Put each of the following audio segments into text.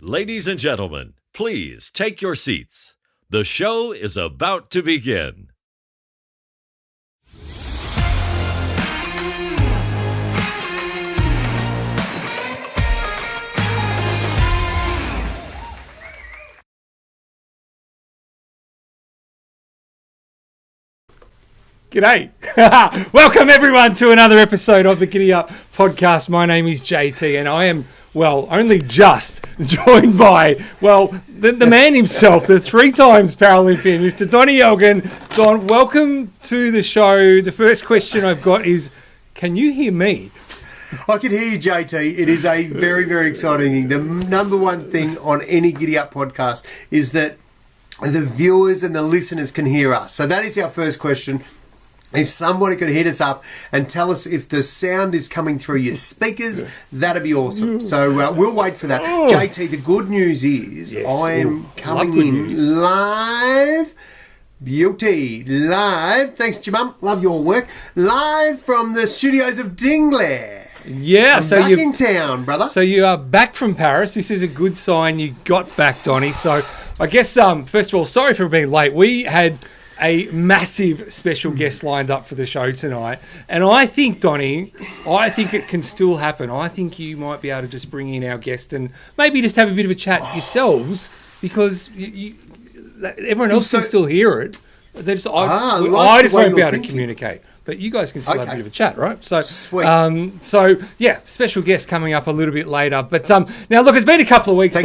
Ladies and gentlemen, please take your seats. The show is about to begin. G'day. Welcome everyone to another episode of the GiddyUp Podcast. My name is JT and I am, only just joined by, the man himself, the 3 times Paralympian, Mr. Donnie Elgin. Don, welcome to the show. The first question I've got is, can you hear me? I can hear you, JT. It is a very, very exciting thing. The number one thing on any GiddyUp podcast is that the viewers and the listeners can hear us. So that is our first question. If somebody could hit us up and tell us if the sound is coming through your speakers, that'd be awesome. So we'll wait for that. JT, the good news is I am coming in live. Beauty. Live. Thanks, Jim. Love your work. Live from the studios of Dingley. Yeah, so you're back in town, brother. So you are back from Paris. This is a good sign you got back, Donnie. So I guess, first of all, sorry for being late. We had a massive special guest lined up for the show tonight. And I think, Donnie, it can still happen. I think you might be able to just bring in our guest and maybe just have a bit of a chat yourselves, because everyone else can still hear it. I just won't be able to communicate. But you guys can still have a bit of a chat, right? So, sweet. Special guest coming up a little bit later. But now, look, it's been a couple of weeks.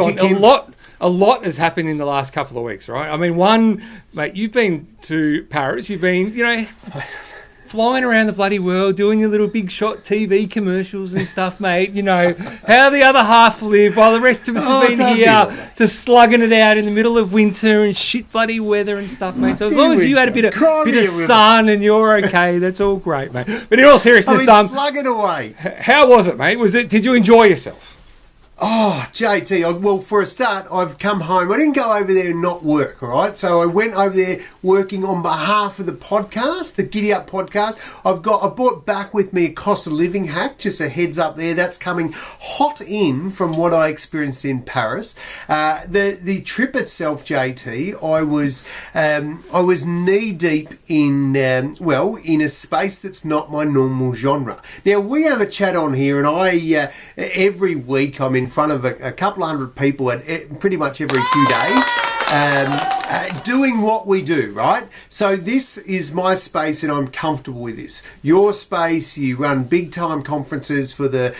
A lot has happened in the last couple of weeks, right? I mean, one, mate, you've been to Paris. You've been, flying around the bloody world, doing your little big shot TV commercials and stuff, mate. How the other half live while the rest of us have been here just slugging it out in the middle of winter and shit bloody weather and stuff, mate. So as long as you had a bit of sun and you're okay, that's all great, mate. But in all seriousness, slugging away. How was it, mate? Did you enjoy yourself? Oh, JT, well, for a start, I've come home. I didn't go over there and not work, all right? So I went over there working on behalf of the podcast, the GiddyUp Podcast. I've brought back with me a cost of living hack, just a heads up there. That's coming hot in from what I experienced in Paris. The trip itself, JT, I was knee deep in a space that's not my normal genre. Now, we have a chat on here, and every week I'm in front of a couple of hundred people at pretty much every few days, doing what we do, right? So this is my space and I'm comfortable with this. Your space, you run big time conferences for the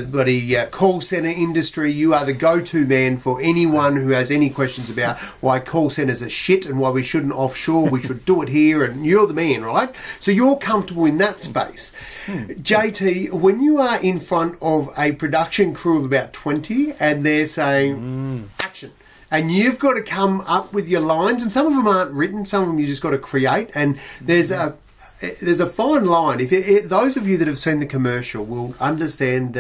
bloody call center industry. You are the go-to man for anyone who has any questions about why call centers are shit and why we shouldn't offshore, we should do it here, and you're the man, right? So you're comfortable in that space. JT, when you are in front of a production crew of about 20 and they're saying action, and you've got to come up with your lines, and some of them aren't written, some of them you just got to create, and there's a fine line. If those of you that have seen the commercial will understand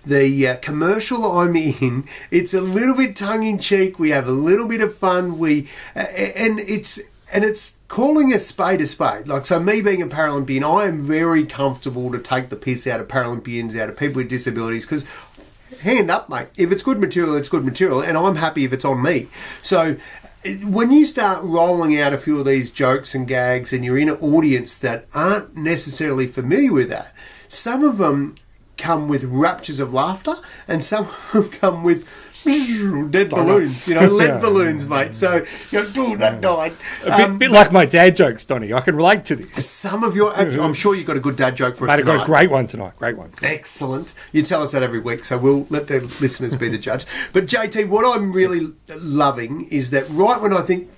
the commercial I'm in. It's a little bit tongue-in-cheek. We have a little bit of fun. And it's calling a spade a spade. Like, so me being a Paralympian, I am very comfortable to take the piss out of Paralympians, out of people with disabilities, because hand up, mate. If it's good material, it's good material, and I'm happy if it's on me. So when you start rolling out a few of these jokes and gags and you're in an audience that aren't necessarily familiar with that, some of them come with raptures of laughter and some of them come with dead balloons, lead balloons, mate. So, that died. A bit like my dad jokes, Donnie. I can relate to this. Some of your... I'm sure you've got a good dad joke for us tonight. Mate, I've got a great one tonight. Great one. Excellent. You tell us that every week, so we'll let the listeners be the judge. But, JT, what I'm really loving is that right when I think,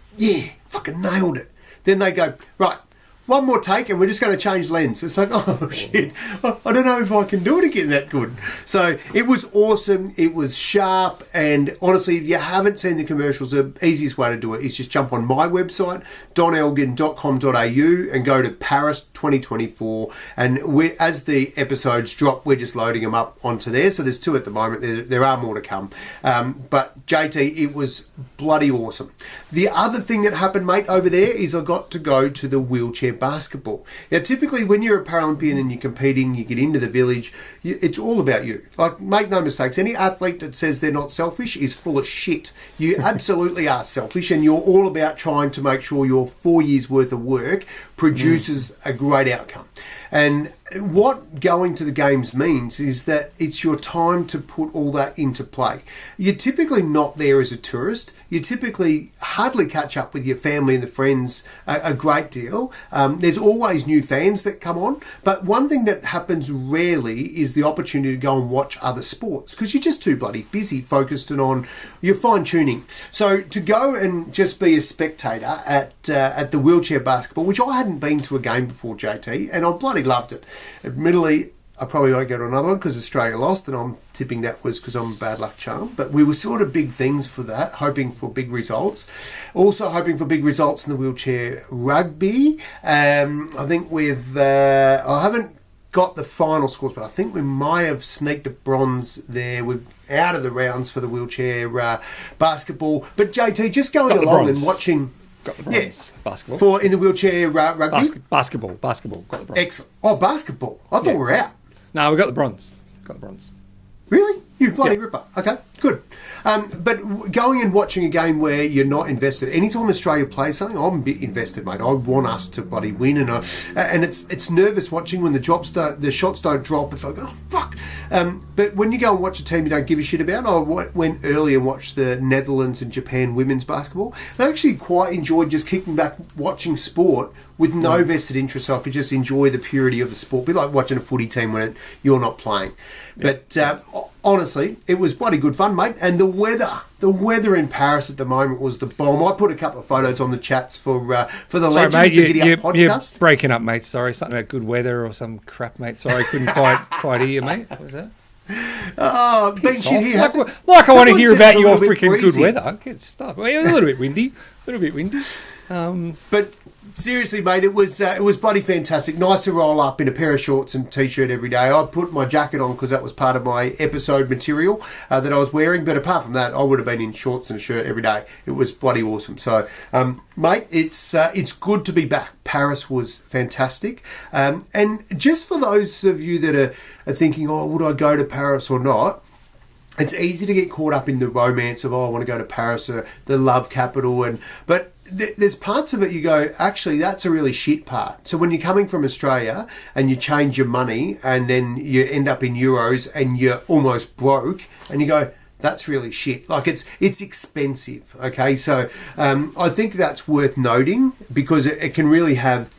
fucking nailed it, then they go, right, one more take and we're just going to change lens. It's like, oh shit, I don't know if I can do it again that good. So it was awesome. It was sharp. And honestly, if you haven't seen the commercials, the easiest way to do it is just jump on my website, donelgin.com.au, and go to Paris 2024. And as the episodes drop, we're just loading them up onto there. So there's 2 at the moment. There are more to come. But JT, it was bloody awesome. The other thing that happened, mate, over there is I got to go to the wheelchair basketball. Now, typically when you're a Paralympian and you're competing, you get into the village, it's all about you. Like, make no mistakes, any athlete that says they're not selfish is full of shit. You absolutely are selfish, and you're all about trying to make sure your 4 years worth of work produces a great outcome. And what going to the games means is that it's your time to put all that into play. You're typically not there as a tourist. You typically hardly catch up with your family and the friends a great deal. There's always new fans that come on. But one thing that happens rarely is the opportunity to go and watch other sports, because you're just too bloody busy focused on your fine-tuning. So to go and just be a spectator at the wheelchair basketball, which I hadn't been to a game before, JT, and I bloody loved it. Admittedly, I probably won't go to another one because Australia lost, and I'm tipping that was because I'm a bad luck charm. But we were sort of big things for that, hoping for big results. Also hoping for big results in the wheelchair rugby. I think I haven't got the final scores, but I think we might have sneaked a bronze there. We're out of the rounds for the wheelchair basketball. But JT, just going along and watching... Got the bronze. Basketball. For in the wheelchair rugby? Basketball. Got the bronze. Excellent. Oh, basketball. I thought we were out. No, we got the bronze. Really? You bloody ripper. Okay, good. But going and watching a game where you're not invested, anytime Australia plays something, I'm a bit invested, mate. I want us to bloody win, and it's nervous watching when the shots don't drop. It's like, oh fuck. But when you go and watch a team you don't give a shit about, I went early and watched the Netherlands and Japan women's basketball. And I actually quite enjoyed just kicking back watching sport with no vested interest, so I could just enjoy the purity of the sport. Be like watching a footy team when you're not playing. But honestly, it was bloody good fun, mate. And the weather in Paris at the moment was the bomb. I put a couple of photos on the chats for the legends, mate, the GiddyUp podcast. You're breaking up, mate. Sorry, something about good weather or some crap, mate. Sorry, couldn't quite hear you, mate. What was that? Oh, been shit here. Like I want to hear about your freaking good weather. Good stuff. Well, a little bit windy. But seriously, mate, it was bloody fantastic. Nice to roll up in a pair of shorts and t-shirt every day. I put my jacket on because that was part of my episode material that I was wearing. But apart from that, I would have been in shorts and a shirt every day. It was bloody awesome. So, mate, it's good to be back. Paris was fantastic. And just for those of you that are thinking, oh, would I go to Paris or not? It's easy to get caught up in the romance of, oh, I want to go to Paris, or the love capital, but there's parts of it you go, actually, that's a really shit part. So when you're coming from Australia and you change your money and then you end up in euros and you're almost broke, and you go, that's really shit. Like, it's expensive, okay? So I think that's worth noting, because it can really have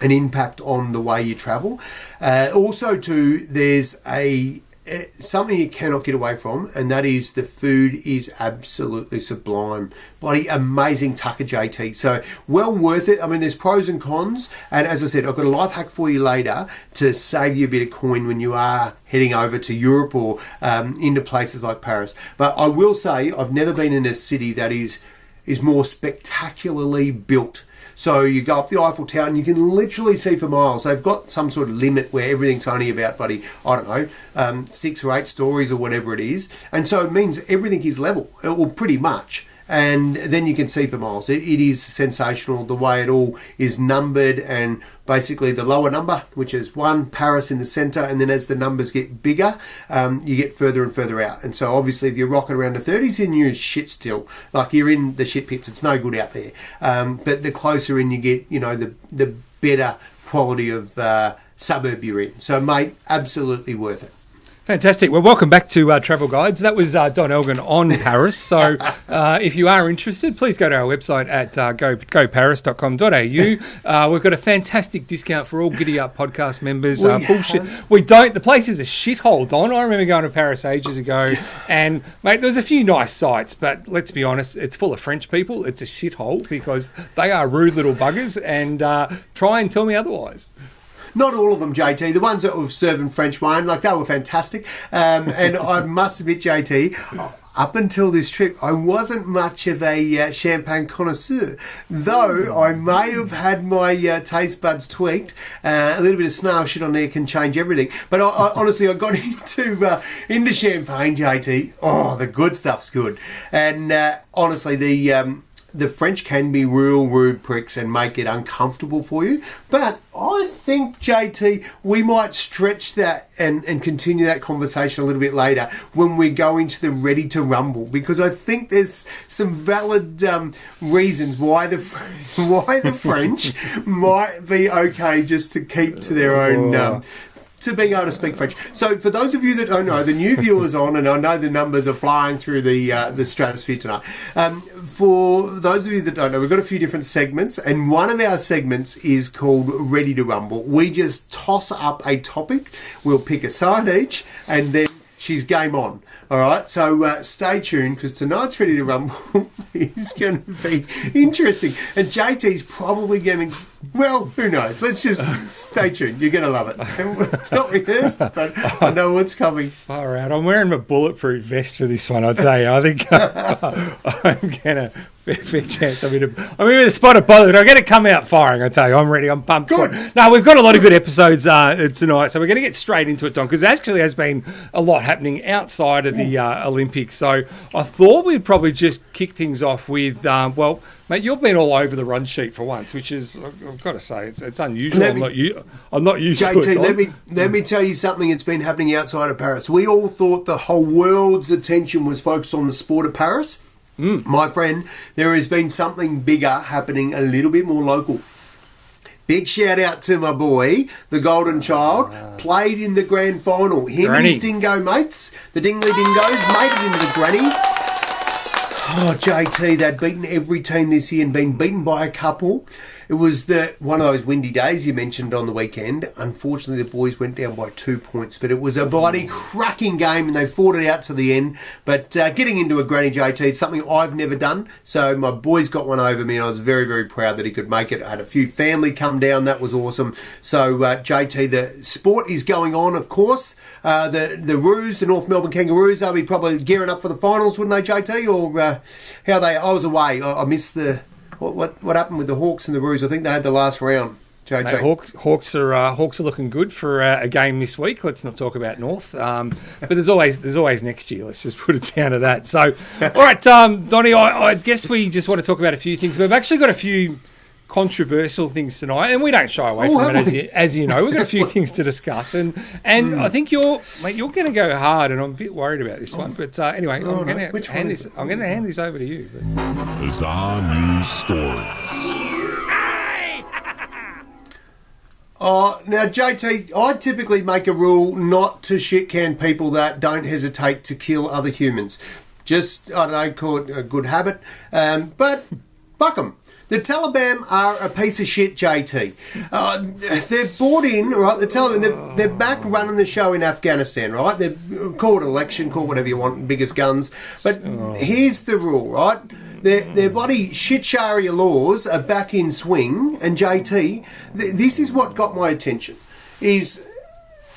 an impact on the way you travel. Also, too, there's something you cannot get away from, and that is the food is absolutely sublime. Bloody amazing tucker, JT. So well worth it. I mean, there's pros and cons, and as I said, I've got a life hack for you later to save you a bit of coin when you are heading over to Europe or into places like Paris. But I will say, I've never been in a city that is more spectacularly built. So you go up the Eiffel Tower and you can literally see for miles. They've got some sort of limit where everything's only about, I don't know, 6 or 8 stories or whatever it is. And so it means everything is level, or pretty much. And then you can see for miles. It is sensational, the way it all is numbered, and basically the lower number, which is 1, Paris in the centre, and then as the numbers get bigger, you get further and further out. And so obviously if you're rocking around the 30s, then you're shit still. Like, you're in the shit pits. It's no good out there. But the closer in you get, the better quality of suburb you're in. So, mate, absolutely worth it. Fantastic. Well, welcome back to Travel Guides. That was Don Elgin on Paris. So if you are interested, please go to our website at goparis.com.au. We've got a fantastic discount for all GiddyUp podcast members. Bullshit. We don't. The place is a shithole, Don. I remember going to Paris ages ago, and, mate, there's a few nice sites, but let's be honest, it's full of French people. It's a shithole because they are rude little buggers, and try and tell me otherwise. Not all of them, JT. The ones that were serving French wine, they were fantastic. And I must admit, JT, up until this trip, I wasn't much of a champagne connoisseur, though I may have had my taste buds tweaked. A little bit of snail shit on there can change everything. But I honestly, I got into champagne, JT. Oh, the good stuff's good. And honestly, the French can be real rude pricks and make it uncomfortable for you. But I think, JT, we might stretch that and continue that conversation a little bit later when we go into the Ready to Rumble, because I think there's some valid reasons why the French might be okay just to keep to their own... to being able to speak French. So for those of you that don't know, the new viewers on, and I know the numbers are flying through the stratosphere tonight. For those of you that don't know, we've got a few different segments, and one of our segments is called Ready to Rumble. We just toss up a topic, we'll pick a side each, and then she's game on. All right, so stay tuned, because tonight's Ready to Rumble is going to be interesting. And JT's probably going to, well, who knows? Let's just stay tuned. You're going to love it. It's not rehearsed, but I know what's coming. Far out. I'm wearing my bulletproof vest for this one, I'd say. I think I'm going to... Fair chance. I'm in a spot of bother. I'm going to come out firing, I tell you. I'm ready. I'm pumped. Good. No, we've got a lot of good episodes tonight, so we're going to get straight into it, Don, because there actually has been a lot happening outside of the Olympics. So I thought we'd probably just kick things off with, well, mate, you've been all over the run sheet for once, which is, I've got to say, it's unusual. I'm not used to it, JT, let me tell you something that's been happening outside of Paris. We all thought the whole world's attention was focused on the sport of Paris. My friend, there has been something bigger happening, a little bit more local. Big shout out to my boy, the Golden Child, played in the grand final. Him and his dingo mates, the Dingley Dingoes, made it into the granny. Oh, JT, they'd beaten every team this year and been beaten by a couple. It was one of those windy days you mentioned on the weekend. Unfortunately, the boys went down by 2 points, but it was a bloody cracking game and they fought it out to the end. But getting into a granny, JT, it's something I've never done. So my boys got one over me and I was very, very proud that he could make it. I had a few family come down. That was awesome. So, JT, the sport is going on, of course. The Roos, the North Melbourne Kangaroos, they'll be probably gearing up for the finals, wouldn't they, JT? Or how they... I was away. I missed the... What happened with the Hawks and the Roos? I think they had the last round. JJ. Mate, Hawks are looking good for a game this week. Let's not talk about North, but there's always next year. Let's just put it down to that. So, all right, Donnie, I guess we just want to talk about a few things. We've actually got a few controversial things tonight, and we don't shy away from it, as you know. We've got a few things to discuss, and I think you're going to go hard, and I'm a bit worried about this one. But anyway, I'm going to hand this over to you. Bizarre news stories. Now, JT, I typically make a rule not to shit-can people that don't hesitate to kill other humans. Just, I don't know, call it a good habit. But fuck them. The Taliban are a piece of shit, JT. They're bought in, right? The Taliban, they're back running the show in Afghanistan, right? They're called election, call whatever you want, biggest guns. But here's the rule, right? Their bloody shit Sharia laws are back in swing, and JT, this is what got my attention, is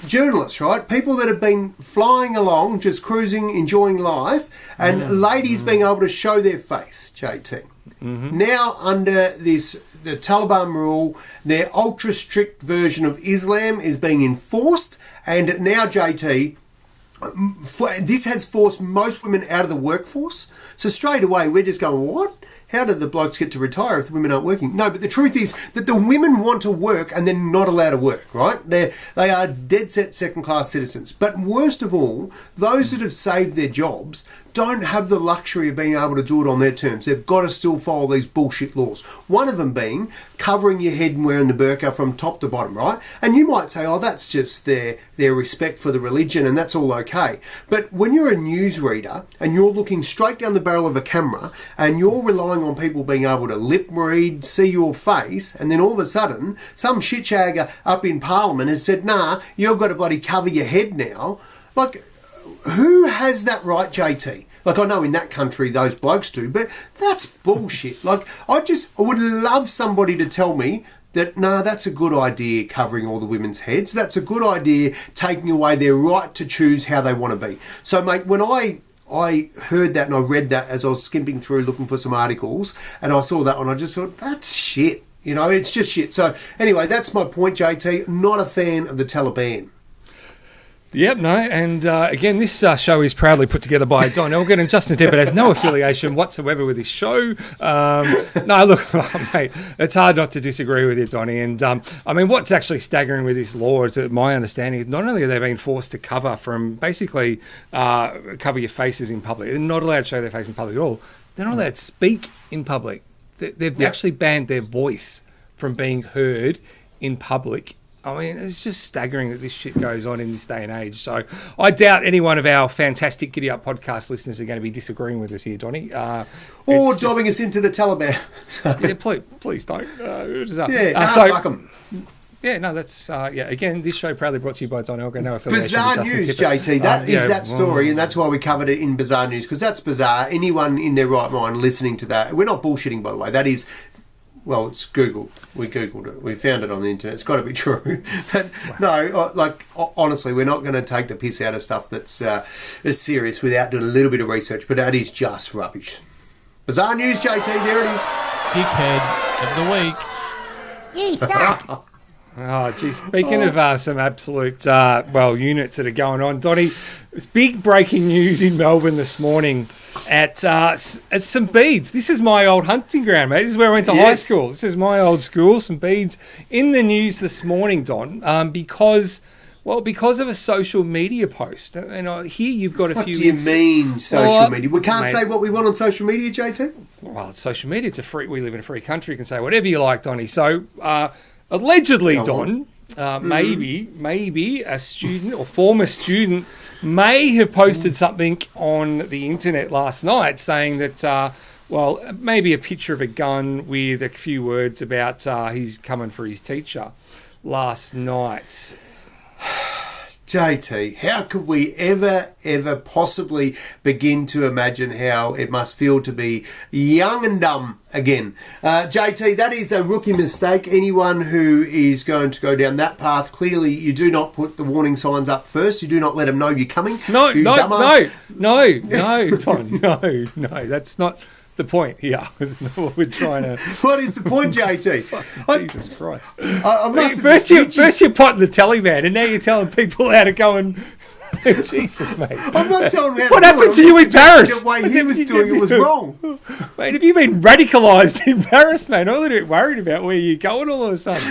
journalists, right? People that have been flying along, just cruising, enjoying life, and ladies being able to show their face, JT. Now, under the Taliban rule, their ultra-strict version of Islam is being enforced, and now, JT, this has forced most women out of the workforce. So straight away, we're just going, what? How did the blokes get to retire if the women aren't working? No, but the truth is that the women want to work and they're not allowed to work, right? They are dead set second-class citizens. But worst of all, those that have saved their jobs don't have the luxury of being able to do it on their terms. They've got to still follow these bullshit laws. One of them being covering your head and wearing the burqa from top to bottom, right? And you might say, oh, that's just their respect for the religion and that's all okay. But when you're a newsreader and you're looking straight down the barrel of a camera and you're relying on people being able to lip read, see your face, and then all of a sudden some shitshagger up in Parliament has said, nah, you've got to bloody cover your head now. Like, who has that right, JT? Like, I know in that country those blokes do, but that's bullshit. Like, I would love somebody to tell me that, no, that's a good idea, covering all the women's heads. That's a good idea, taking away their right to choose how they want to be. So, mate, when I heard that and I read that as I was skimping through looking for some articles, and I saw that one, I just thought, that's shit. You know, it's just shit. So, anyway, that's my point, JT. Not a fan of the Taliban. Yep, no, and again, this show is proudly put together by Don Elgin, and Justin Tippett has no affiliation whatsoever with this show. No, look, mate, it's hard not to disagree with you, Donnie. And I mean, what's actually staggering with this law, to my understanding, is not only have they been forced to cover your faces in public, they're not allowed to show their face in public at all. They're not allowed to speak in public. They've actually banned their voice from being heard in public. I mean, it's just staggering that this shit goes on in this day and age. So I doubt any one of our fantastic GiddyUp podcast listeners are going to be disagreeing with us here, Donnie. Or dobbing us into the Taliban. Yeah, please don't. Fuck them. Yeah, no, that's, again, this show proudly brought to you by Don Elgin. No affiliation Bizarre with news, Justin Tippett. JT. That is that story, and that's why we covered it in Bizarre News, because that's bizarre. Anyone in their right mind listening to that, we're not bullshitting, by the way. That is... Well, it's Google. We Googled it. We found it on the internet. It's got to be true. But no, honestly, we're not going to take the piss out of stuff that's serious without doing a little bit of research. But that is just rubbish. Bizarre news, JT. There it is. Dickhead of the week. You suck. Oh, geez. Speaking of some absolute, units that are going on, Donnie, it's big breaking news in Melbourne this morning at St Bede's. This is my old hunting ground, mate. This is where I went to high school. This is my old school, St Bede's. In the news this morning, Don, because of a social media post. And here you've got a few... What do you mean, social media? We can't say what we want on social media, JT? Well, it's social media. We live in a free country. You can say whatever you like, Donnie. So... allegedly, Don, maybe a student or former student may have posted something on the internet last night saying that, maybe a picture of a gun with a few words about he's coming for his teacher last night. JT, how could we ever possibly begin to imagine how it must feel to be young and dumb again? JT, that is a rookie mistake. Anyone who is going to go down that path, clearly you do not put the warning signs up first. You do not let them know you're coming. No, Don, no, that's not the point here. It's not what we're trying to... What is the point, JT? Jesus Christ. First you're potting the telly man, and now you're telling people how to go and... Jesus, mate. I'm not telling you how what to happened to you in Paris? The way he was doing it was wrong. Mate, have you been radicalised in Paris, mate? I'm a little bit worried about where you're going all of a sudden.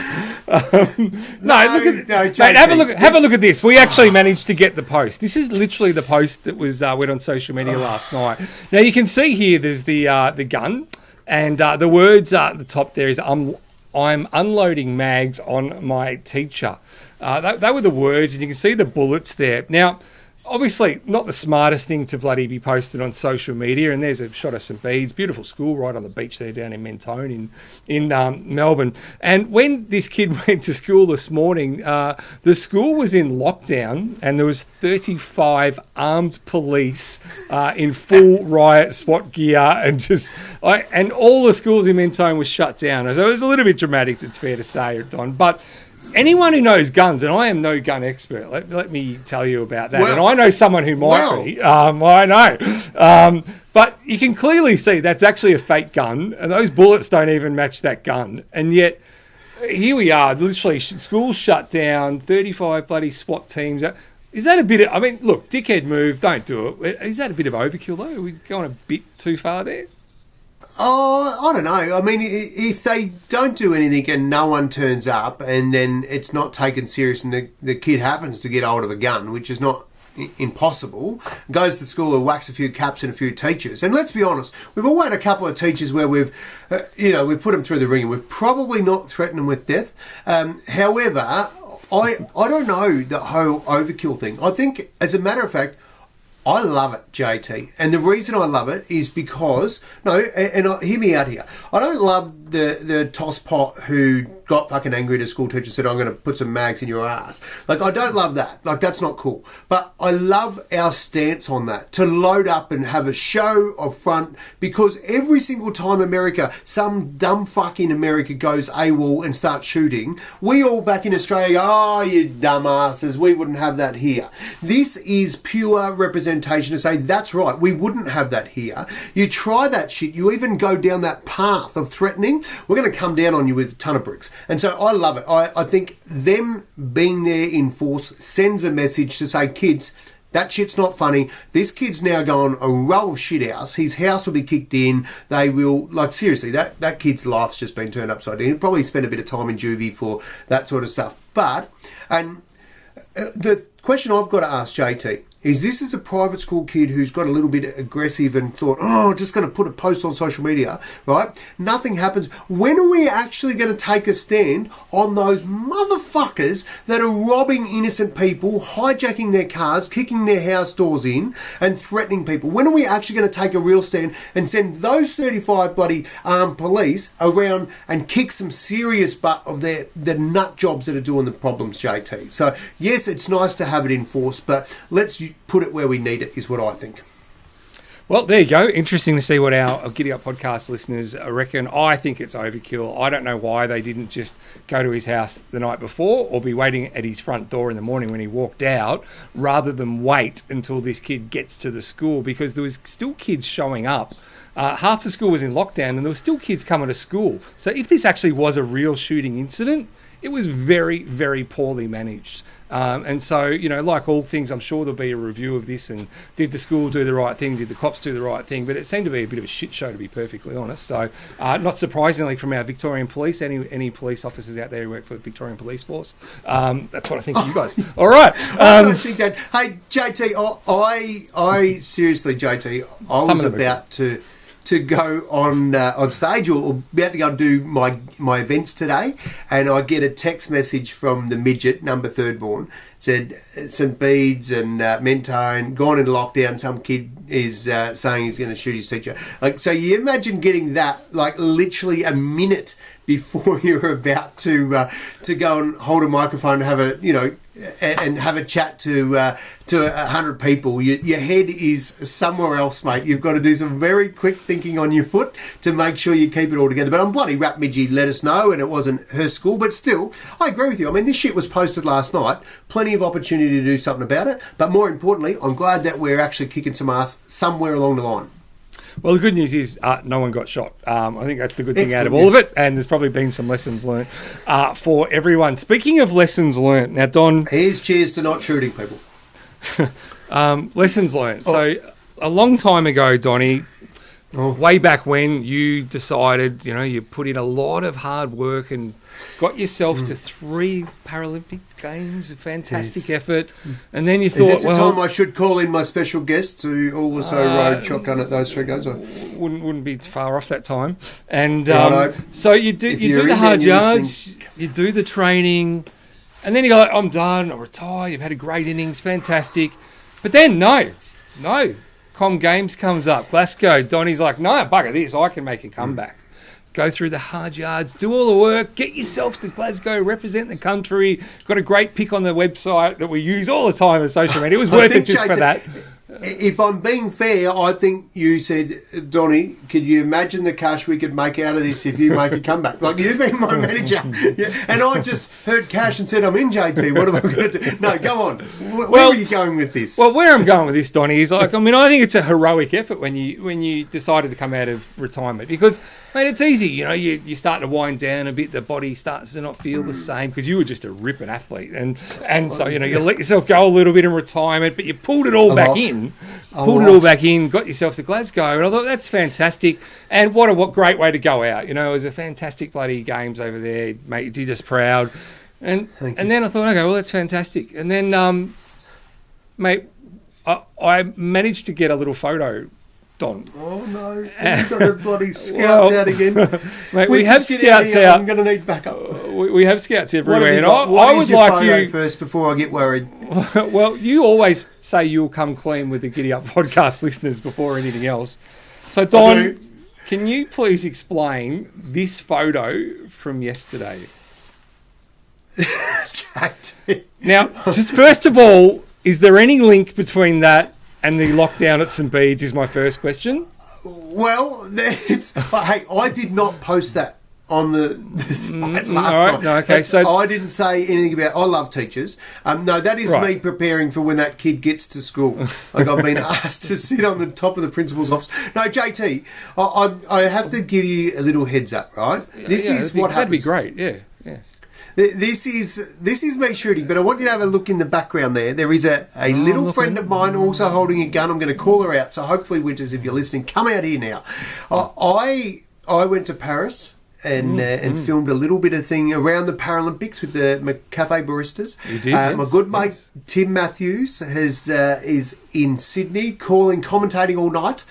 JT, mate, have a look at this. We actually managed to get the post. This is literally the post that was went on social media last night. Now, you can see here there's the gun, and the words at the top there is, I'm unloading mags on my teacher. They were the words, and you can see the bullets there. Now, obviously, not the smartest thing to bloody be posted on social media, and there's a shot of St Bede's, beautiful school right on the beach there down in Mentone in Melbourne. And when this kid went to school this morning, the school was in lockdown, and there was 35 armed police in full riot SWAT gear, and all the schools in Mentone was shut down. So it was a little bit dramatic, it's fair to say, Don, but... Anyone who knows guns, and I am no gun expert, let me tell you about that. And I know someone who might be. I know. But you can clearly see that's actually a fake gun, and those bullets don't even match that gun. And yet, here we are, literally, schools shut down, 35 bloody SWAT teams. Is that a bit of, I mean, look, dickhead move, don't do it. Is that a bit of overkill, though? Are we going a bit too far there? Oh, I don't know. I mean, if they don't do anything and no one turns up and then it's not taken serious and the kid happens to get hold of a gun, which is not impossible, goes to school and whacks a few caps and a few teachers. And let's be honest, we've all had a couple of teachers where we've put them through the ring. We've probably not threatened them with death. However, I don't know the whole overkill thing. I think, as a matter of fact, I love it, JT. And the reason I love it is because... hear me out here. I don't love the tosspot who got fucking angry at a school teacher and said, I'm going to put some mags in your ass. Like, I don't love that. Like, that's not cool. But I love our stance on that, to load up and have a show of front, because every single time some dumb fuck in America goes AWOL and starts shooting, we all back in Australia go, oh, you dumbasses, we wouldn't have that here. This is pure representation to say, that's right, we wouldn't have that here. You try that shit, you even go down that path of threatening, we're going to come down on you with a ton of bricks. And so I love it. I think them being there in force sends a message to say, kids, that shit's not funny. This kid's now going a row of shit house. His house will be kicked in. They will, like, seriously, that kid's life's just been turned upside down. He'll probably spend a bit of time in juvie for that sort of stuff. But, and the question I've got to ask JT is, this is a private school kid who's got a little bit aggressive and thought, just going to put a post on social media, right? Nothing happens. When are we actually going to take a stand on those motherfuckers that are robbing innocent people, hijacking their cars, kicking their house doors in and threatening people? When are we actually going to take a real stand and send those 35 bloody armed police around and kick some serious butt of the nut jobs that are doing the problems, JT? So, yes, it's nice to have it enforced, but let's put it where we need it, is what I think. Well, there you go. Interesting to see what our GiddyUp podcast listeners reckon. I think it's overkill. I don't know why they didn't just go to his house the night before or be waiting at his front door in the morning when he walked out, rather than wait until this kid gets to the school, because there was still kids showing up. Half the school was in lockdown and there were still kids coming to school. So if this actually was a real shooting incident, it was very, very poorly managed. And so, like all things, I'm sure there'll be a review of this and did the school do the right thing? Did the cops do the right thing? But it seemed to be a bit of a shit show, to be perfectly honest. So not surprisingly from our Victorian police, any police officers out there who work for the Victorian Police Force, that's what I think of you guys. All right. I don't think that. Hey, JT, I seriously, JT, I was about to go on stage or about to go and do my events today, and I get a text message from the midget, number third born, said St. Bede's and Mentone gone into lockdown. Some kid is saying he's going to shoot his teacher. Like, so you imagine getting that like literally a minute before you're about to go and hold a microphone and have a chat to 100 people. Your head is somewhere else, mate. You've got to do some very quick thinking on your foot to make sure you keep it all together. But I'm bloody rap Midgie let us know, and it wasn't her school. But still, I agree with you. I mean, this shit was posted last night. Plenty of opportunity to do something about it. But more importantly, I'm glad that we're actually kicking some ass somewhere along the line. Well, the good news is no one got shot. I think that's the good thing out of all of it, and there's probably been some lessons learned for everyone. Speaking of lessons learned, now, Don... Here's cheers to not shooting people. Lessons learned. So, a long time ago, Donnie, way back when you decided, you put in a lot of hard work and got yourself to 3 Paralympic Games, a fantastic effort, and then you thought, is this the time I should call in my special guests who also rode shotgun at those 3 games? Wouldn't be far off that time. And so you do the hard yards, you do the training, and then you go, like, I'm done, I retire, you've had a great innings, fantastic. But then, no. Com Games comes up, Glasgow. Donnie's like, no, bugger this, I can make a comeback. Go through the hard yards, do all the work, get yourself to Glasgow, represent the country. Got a great pic on the website that we use all the time on social media. It was worth it just for that. If I'm being fair, I think you said, Donnie, could you imagine the cash we could make out of this if you make a comeback? Like, you've been my manager. Yeah. And I just heard cash and said, I'm in, JT. What am I going to do? No, go on. Where are you going with this? Well, where I'm going with this, Donnie, is like, I think it's a heroic effort when you decided to come out of retirement, because, mate, it's easy. You start to wind down a bit. The body starts to not feel the same, because you were just a ripping athlete. And so, you let yourself go a little bit in retirement, but you pulled it all back in. Got yourself to Glasgow, and I thought that's fantastic. And what a great way to go out. It was a fantastic bloody games over there, mate. You did us proud. And then I thought, okay, well, that's fantastic. And then, mate, I managed to get a little photo, Don. Oh, no. You've got the bloody scouts out again. Mate, we have scouts out. I'm going to need backup. We have scouts everywhere. And I would like you first before I get worried. Well, you always say you'll come clean with the GiddyUp podcast listeners before anything else. So, Don, can you please explain this photo from yesterday? Now, just first of all, is there any link between that and the lockdown at St. Bede's is my first question. Well, hey, I did not post that on the site last night. No, okay, so I didn't say anything about. I love teachers. No, that is me preparing for when that kid gets to school. Like, I've been asked to sit on the top of the principal's office. No, JT, I have to give you a little heads up, right? This is what happens. That'd be great. Yeah. Yeah. This is me shooting, but I want you to have a look in the background there. There is a little friend of mine also holding a gun. I'm going to call her out. So hopefully, Winters, if you're listening, come out here now. I went to Paris and filmed a little bit of thing around the Paralympics with the cafe baristas. You did, yes. My good mate Tim Matthews is in Sydney, commentating all night.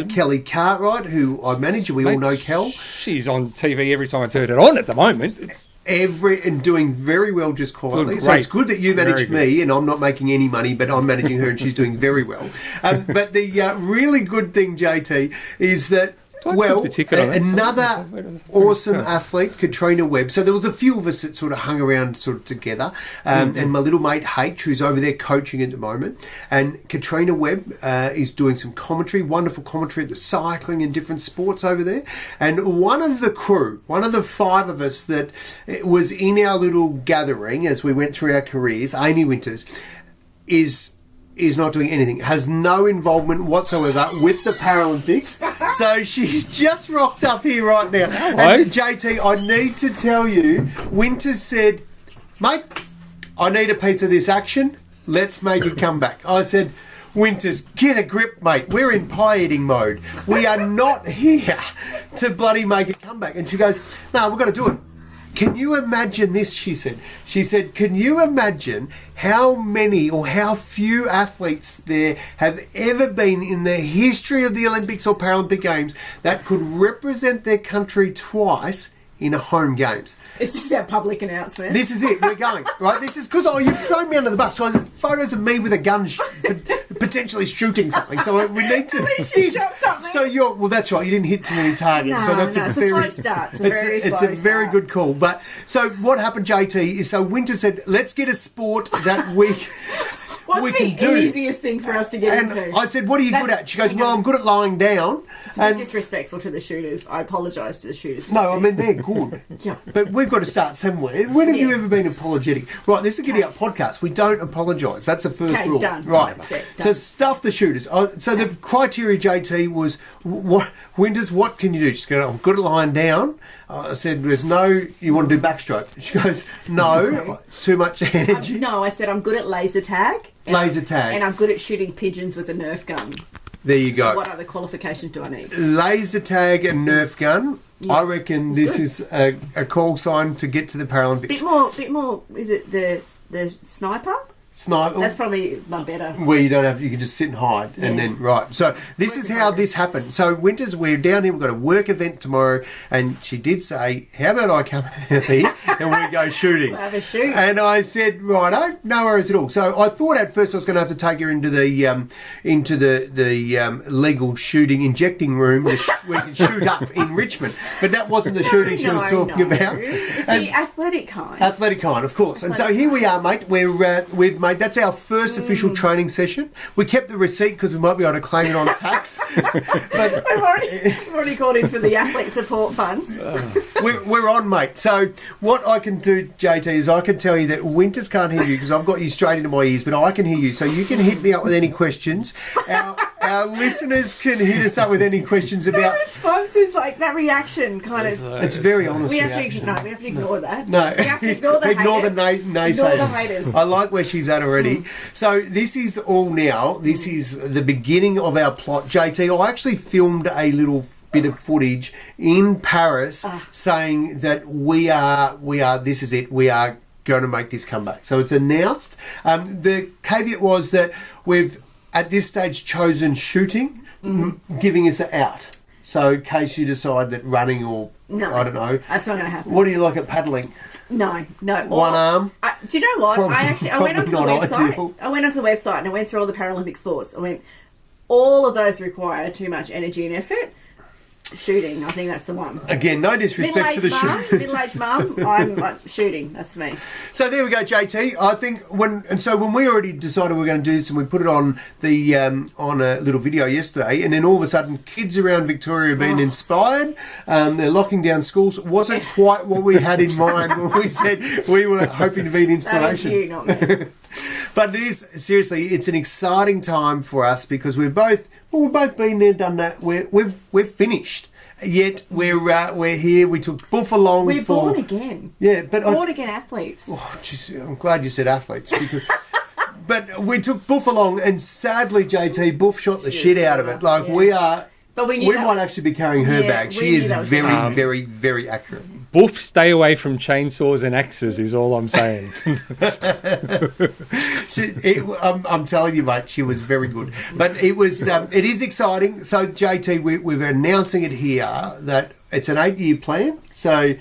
Kelly Cartwright, who I manage, we all know Kel. She's on TV every time I turn it on at the moment. It's and doing very well just quietly. So it's good that you manage me and I'm not making any money, but I'm managing her and she's doing very well. But the really good thing, JT, is that another awesome athlete, Katrina Webb. So there was a few of us that sort of hung around sort of together. And my little mate H, who's over there coaching at the moment. And Katrina Webb is doing some commentary, wonderful commentary at the cycling and different sports over there. And one of the crew, one of the five of us that was in our little gathering as we went through our careers, Amy Winters, is not doing anything, has no involvement whatsoever with the Paralympics. So she's just rocked up here right now. And JT, I need to tell you, Winters said, mate, I need a piece of this action. Let's make it come back. I said, Winters, get a grip, mate. We're in pie-eating mode. We are not here to bloody make a comeback. And she goes, no, we've got to do it. Can you imagine this, she said. She said, can you imagine how many or how few athletes there have ever been in the history of the Olympics or Paralympic Games that could represent their country twice in a home games? Is this our public announcement? This is it. We're going, right? This is because you've thrown me under the bus. So I have photos of me with a gun potentially shooting something. So we need to... shot something. So well, that's right. You didn't hit too many targets. So that's it's a slow start. It's a very good call. But so what happened, JT, is so Winter said, let's get a sport that we... What's the easiest thing for us to get into? I said, what are you good at? She goes, well, I'm good at lying down. It's a bit disrespectful to the shooters. I apologise to the shooters. No, I mean, they're good. Yeah. But we've got to start somewhere. When have you ever been apologetic? Right, this is a GiddyUp podcast. We don't apologise. That's the first rule. Done. Right. Done. So stuff the shooters. So the criteria, JT, was, Winters, what can you do? She's going, I'm good at lying down. I said, there's no, you want to do backstroke? She goes, no, too much energy. No, I said, I'm good at laser tag. Laser tag. And I'm good at shooting pigeons with a Nerf gun. There you go. What other qualifications do I need? Laser tag and Nerf gun. Yeah, I reckon this is a call sign to get to the Paralympics. Bit more, is it the sniper? Sniper. That's probably one better. Where you don't have, you can just sit and hide, and then right. So this is how this happened. So Winters, we're down here. We've got a work event tomorrow, and she did say, "How about I come here and we go shooting?" We'll have a shoot. And I said, "Righto, no worries at all." So I thought at first I was going to have to take her into the legal shooting injecting room where we can shoot up in Richmond, but that wasn't the shooting she was talking about. It's the athletic kind. Athletic kind, of course. And so here we are, mate. We've made that's our first official training session. We kept the receipt because we might be able to claim it on tax. But I've already called in for the athlete support funds. We're on, mate. So what I can do, JT, is I can tell you that Winters can't hear you because I've got you straight into my ears, but I can hear you. So you can hit me up with any questions. Our listeners can hit us up with any questions about... That response is like, that reaction kind of... It's very honest we have to ignore that. No. We have to ignore the haters. Ignore the naysayers. Ignore the haters. I like where she's at already. So this is all now. This is the beginning of our plot. JT, I actually filmed a little bit of footage in Paris saying that we are, this is it, we are going to make this comeback. So it's announced. The caveat was that we've, at this stage, chosen shooting, giving us an out. So in case you decide that running or, I don't know. That's not going to happen. What do you like at paddling? No. One arm? Do you know what? I went onto the website. Ideal. I went onto the website and I went through all the Paralympic sports. I went, all of those require too much energy and effort. Shooting, I think that's the one. Again, no disrespect to the shooters. Middle-aged mum, I'm shooting. That's me. So there we go, JT. I think when we already decided we were going to do this, and we put it on the on a little video yesterday, and then all of a sudden, kids around Victoria have been inspired. They're locking down schools. It wasn't quite what we had in mind when we said we were hoping to be an inspiration. That was you, not me. But it is seriously, it's an exciting time for us because we've both been there, done that. We've finished, yet we're here. We took Buff along. We're born again. Yeah, but born again athletes. Oh, geez, I'm glad you said athletes. Because, but we took Buff along, and sadly, JT, Buff shot the shit out of it. Like we are. But we might actually be carrying her bag. She is very, very, very accurate. Boof, stay away from chainsaws and axes is all I'm saying. I'm telling you, mate, she was very good. But it was, it is exciting. So, JT, we're announcing it here that it's an 8-year plan. So,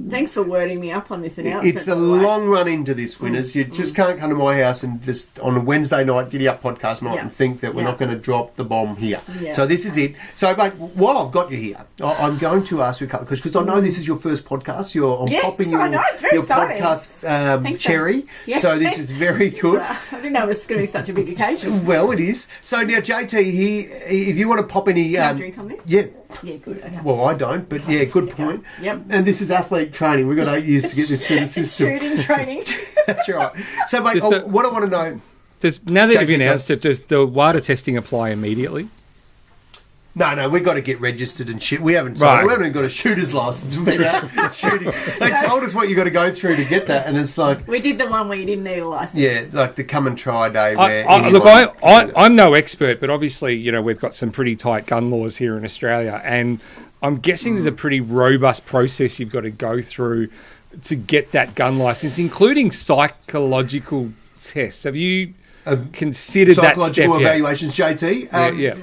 thanks for wording me up on this announcement. it's a long run into this, winners. You just can't come to my house and just on a Wednesday night, GiddyUp podcast night, and think that we're not going to drop the bomb here. Yeah. So this is it. So, mate, while I've got you here, I'm going to ask you a couple of questions because I know this is your first podcast. I'm popping your podcast cherry. Yes, so this is very good. I didn't know it was going to be such a big occasion. Well, it is. So now, JT, if you want to pop any... Can I drink on this? Yeah. Yeah, good. Okay. Well, I don't, but yeah, good point. Yep. And this is athlete training. We've got 8 years to get this through the system. Shooting training. That's right. So, mate, what I want to know... Now that you've announced it, does the WADA testing apply immediately? No, we've got to get registered and shit. We haven't even got a shooter's license. We've been out shooting. They told us what you got to go through to get that, and it's like... We did the one where you didn't need a license. Yeah, like the come and try day I'm no expert, but obviously, we've got some pretty tight gun laws here in Australia, and I'm guessing there's a pretty robust process you've got to go through to get that gun license, including psychological tests. Have you considered that step psychological evaluations, JT? Yeah.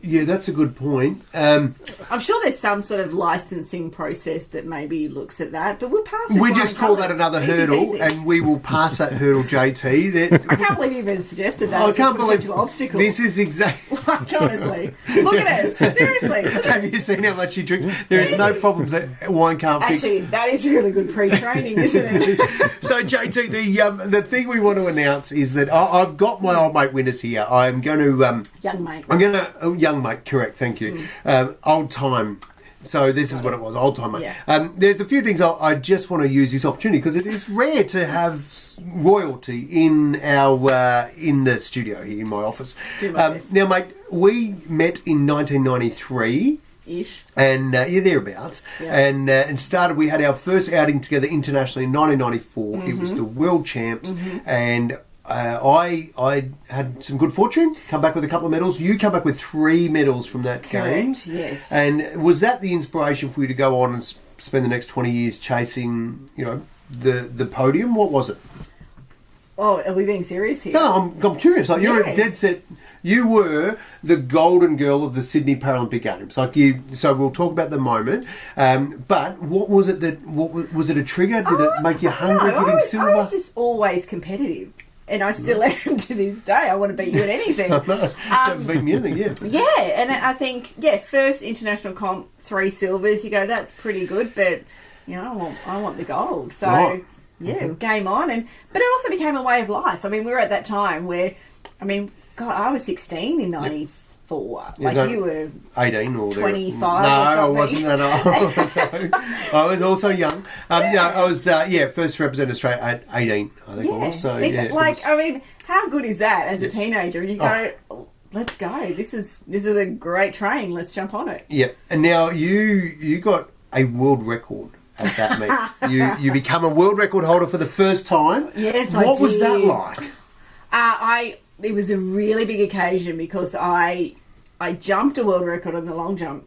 Yeah, that's a good point. I'm sure there's some sort of licensing process that maybe looks at that, but we'll pass it. We just call that another hurdle, and we will pass that hurdle, JT. I can't believe you even suggested that. I can't believe obstacle. This is exactly... Like, honestly. Look at us. Seriously. Have you seen how much he drinks? There is no problems that wine can't fix. Actually, that is really good pre-training, isn't it? So, JT, the thing we want to announce is that I've got my old mate winners here. I'm going to... young mate. I'm going to... young mate, correct, thank you. Old time. So this is what it was, old time, mate. Yeah. There's a few things I just want to use this opportunity because it is rare to have royalty in the studio here in my office. Now, mate, we met in 1993. Ish. And thereabouts. Yeah. And started, we had our first outing together internationally in 1994. It was the World Champs, and I had some good fortune, come back with a couple of medals. You come back with 3 medals from that games. Yes. And was that the inspiration for you to go on and spend the next 20 years chasing, the podium? What was it? Oh, are we being serious here? No, I'm curious. Like, you're a dead set... You were the golden girl of the Sydney Paralympic Games. So we'll talk about the moment. But what was it was it a trigger? Did it make you hungry getting silver? I was just always competitive. And I still am to this day. I want to beat you at anything. Don't beat me anything, yeah. Yeah, and I think, first international comp, 3 silvers. You go, that's pretty good, but, I want the gold. So, game on. But it also became a way of life. I mean, we were at that time where, God, I was 16 in 94. You were 18 or 25 no, or something. I wasn't that old. I was also young. I was, first represented Australia at 18, I think I was. So, how good is that as a teenager? And you go, let's go. This is a great train. Let's jump on it. Yeah. And now you got a world record at that meet. You become a world record holder for the first time. Yes, What was that like? It was a really big occasion because I jumped a world record on the long jump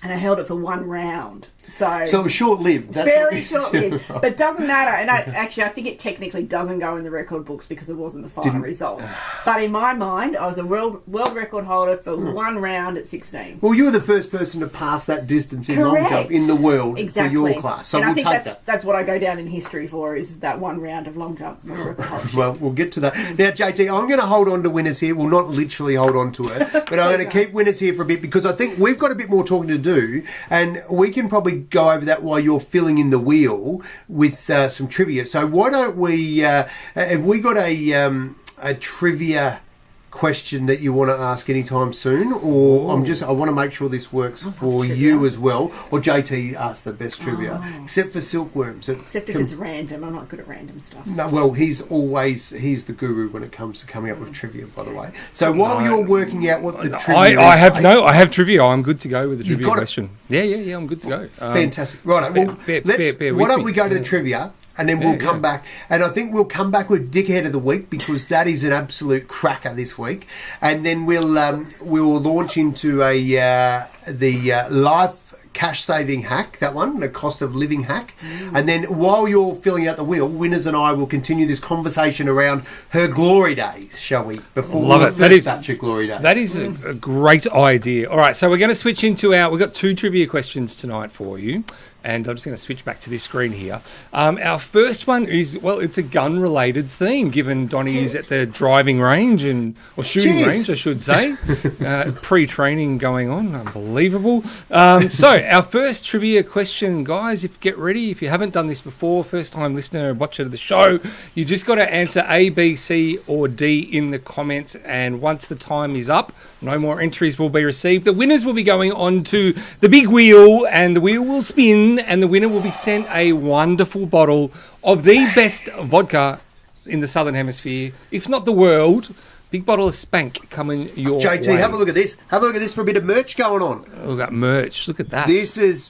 and I held it for 1 round. So it was short-lived. Very short-lived. But doesn't matter. And I think it technically doesn't go in the record books because it wasn't the final result. But in my mind, I was a world record holder for 1 round at 16. Well, you were the first person to pass that distance in long jump in the world for your class. So and we'll take that. That's what I go down in history for, is that 1 round of long jump world record holder. Well, we'll get to that. Now, JT, I'm going to hold on to winners here. Well, not literally hold on to it, but I'm going to keep winners here for a bit because I think we've got a bit more talking to do, and we can probably go over that while you're filling in the wheel with some trivia. So why don't we, have we got a trivia question that you want to ask anytime soon, or I want to make sure this works for you as well. Or JT asks the best trivia, except for silkworms. Except if it's random. I'm not good at random stuff. No, well, he's the guru when it comes to coming up with trivia, by the way. So while you're working out what the trivia is... I have trivia. I'm good to go with the trivia question. Yeah, I'm good to go. Fantastic. Right, well, why don't we go to the trivia, and then we'll come back. And I think we'll come back with Dickhead of the Week, because that is an absolute cracker this week. And then we'll launch into the life cash saving hack, that one, the cost of living hack. And then while you're filling out the wheel, Winners and I will continue this conversation around her glory days, shall we? Before the first batch of glory days. That is a great idea. All right, so we're going to switch into we've got 2 trivia questions tonight for you. And I'm just going to switch back to this screen here. Our first one is, it's a gun-related theme, given Donnie is at the driving range or shooting range, I should say. Pre-training going on, unbelievable. So our first trivia question, guys, get ready. If you haven't done this before, first-time listener or watcher of the show, you just got to answer A, B, C, or D in the comments. And once the time is up, no more entries will be received. The winners will be going on to the big wheel, and the wheel will spin, and the winner will be sent a wonderful bottle of the best vodka in the Southern Hemisphere, if not the world. Big bottle of Spank coming your way. JT, have a look at this. Have a look at this for a bit of merch going on. Look at merch. Look at that. This is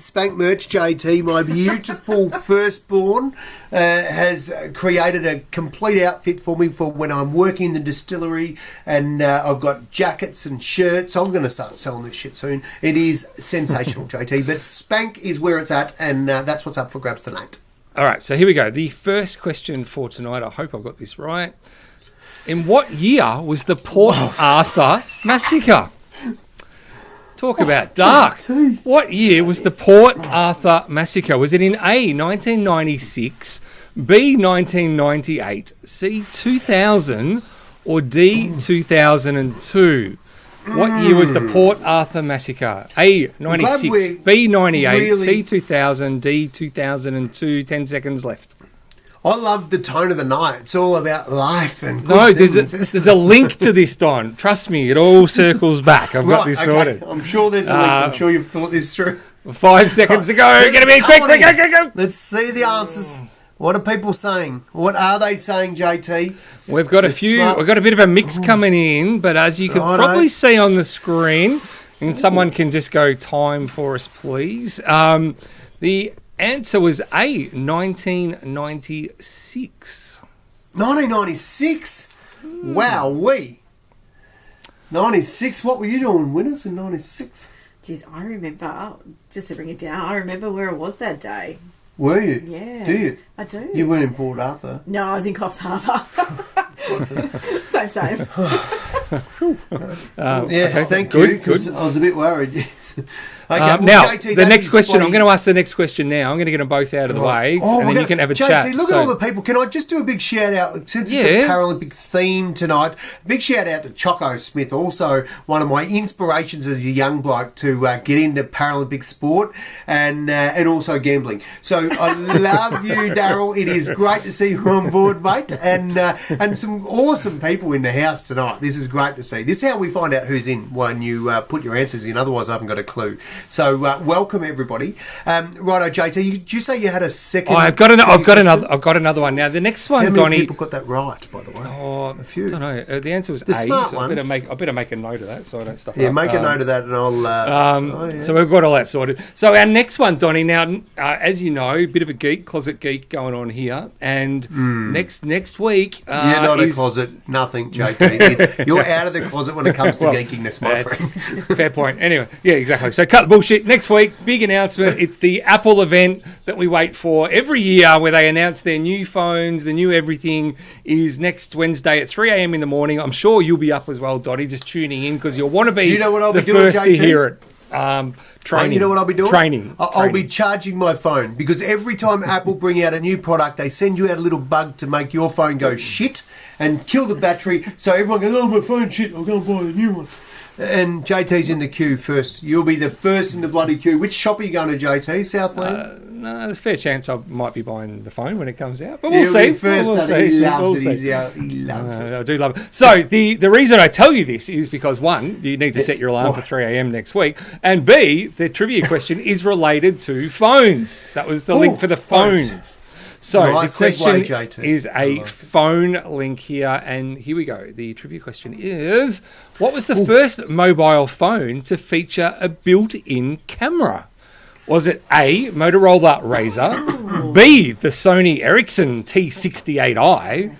Spank merch, JT. My beautiful firstborn has created a complete outfit for me for when I'm working in the distillery, and I've got jackets and shirts. I'm going to start selling this shit soon. It is sensational, JT. But Spank is where it's at, and that's what's up for grabs tonight. All right, so here we go. The first question for tonight, I hope I've got this right. In what year was the Port Arthur massacre? Talk about dark. What year was the Port Arthur massacre? Was it in A, 1996, B, 1998, C, 2000, or D, 2002? What year was the Port Arthur massacre? A, 96, B, 98, C, 2000, D, 2002. 10 seconds left. I love the tone of the night. It's all about life and good No, things. there's a link to this, Don. Trust me, it all circles back. I've got this sorted. I'm sure there's a link. I'm sure you've thought this through. 5 seconds to go. Get him in quick. Go. Let's see the answers. What are people saying? What are they saying, JT? We've got we've got a bit of a mix coming in, but as you can probably see on the screen, and someone can just go time for us, please. The answer was A, 1996. 1996? Wowee. 96, what were you doing, Winners, in 96? Jeez, I remember, just to bring it down, I remember where it was that day. Were you? Yeah. Do you? I do. You weren't in Port Arthur? No, I was in Coffs Harbour. Same. Yes, thank you, because I was a bit worried, yes. Okay, now, JT, the next question, I'm going to ask the next question now. I'm going to get them both out of the way, and then you can have a chat. JT, look at all the people. Can I just do a big shout out, since it's a Paralympic theme tonight, big shout out to Choco Smith, also one of my inspirations as a young bloke to get into Paralympic sport and also gambling. So I love you, Daryl. It is great to see you on board, mate, and some awesome people in the house tonight. This is great to see. This is how we find out who's in when you put your answers in. Otherwise, I haven't got a clue. So welcome everybody. Righto, JT. Did you say you had a second? I've got another one. Now the next one, how many Donnie. people got that right, by the way? Oh, a few. I don't know. The answer was the A. Smart So ones. I better make a note of that so I don't stuff it Yeah, up. make a note of that, and I'll. So we've got all that sorted. So our next one, Donnie. Now, as you know, a bit of a closet geek going on here, and next week. You're not a closet, nothing, JT. You're out of the closet when it comes to geekiness, my friend. Fair point. Anyway, yeah, exactly. So cut the bullshit. Next week, big announcement. It's the Apple event that we wait for every year, where they announce their new phones, the new everything. Is next Wednesday at 3 a.m. in the morning. I'm sure you'll be up as well, Dottie, just tuning in because you'll want to be the first to hear it. Training. You know what I'll be doing? Training. I'll be charging my phone, because every time Apple bring out a new product, they send you out a little bug to make your phone go shit and kill the battery. So everyone goes, oh, my phone's shit, I'll go and buy a new one. And JT's in the queue first. You'll be the first in the bloody queue. Which shop are you going to, JT? Southland? there's a fair chance I might be buying the phone when it comes out. But we'll see. First, we'll he see. loves We'll it. see. He loves it. I do love it. So the reason I tell you this is because, one, you need to set your alarm Why? for 3 a.m. next week. And B, the trivia question is related to phones. That was the link for the phones. So Right, the question segue, JT. is a phone link here. And here we go. The trivia question is, what was the first mobile phone to feature a built-in camera? Was it A, Motorola Razr, B, the Sony Ericsson T68i,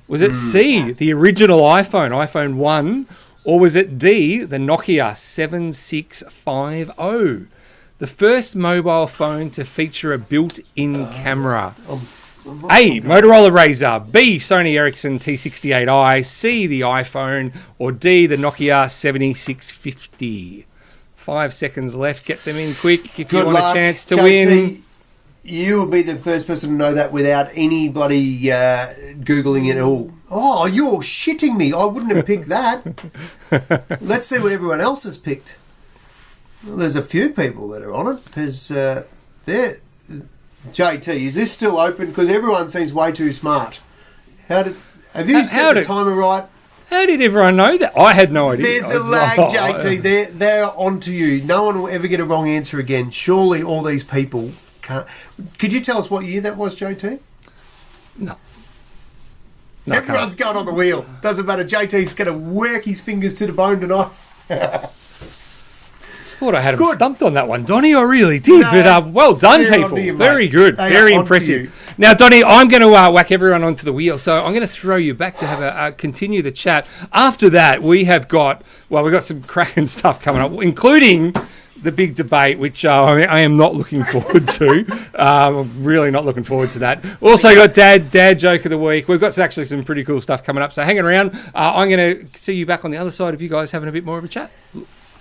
was it C, the original iPhone 1, or was it D, the Nokia 7650? The first mobile phone to feature a built-in camera. A, Motorola Razr, B, Sony Ericsson T68i, C, the iPhone, or D, the Nokia 7650? 5 seconds left. Get them in quick if you want a chance to win. You will be the first person to know that without any bloody Googling it at all. Oh, you're shitting me. I wouldn't have picked that. Let's see what everyone else has picked. Well, there's a few people that are on it. There's JT, is this still open? Because everyone seems way too smart. Have you set the timer right? How did everyone know that? I had no idea. There's a lag, JT. They're onto you. No one will ever get a wrong answer again. Surely all these people can't. Could you tell us what year that was, JT? No, Everyone's going on the wheel. Doesn't matter. JT's going to work his fingers to the bone tonight. Thought I had him stumped on that one, Donnie. I really did. No, but well done, they're people. onto you, mate. Very good. They Very are onto impressive. you. Now, Donnie, I'm going to whack everyone onto the wheel. So I'm going to throw you back to have continue the chat. After that, we've got some cracking stuff coming up, including the big debate, which I am not looking forward to. I'm really not looking forward to that. Also got dad joke of the week. We've got some pretty cool stuff coming up. So hang around. I'm going to see you back on the other side of you guys having a bit more of a chat.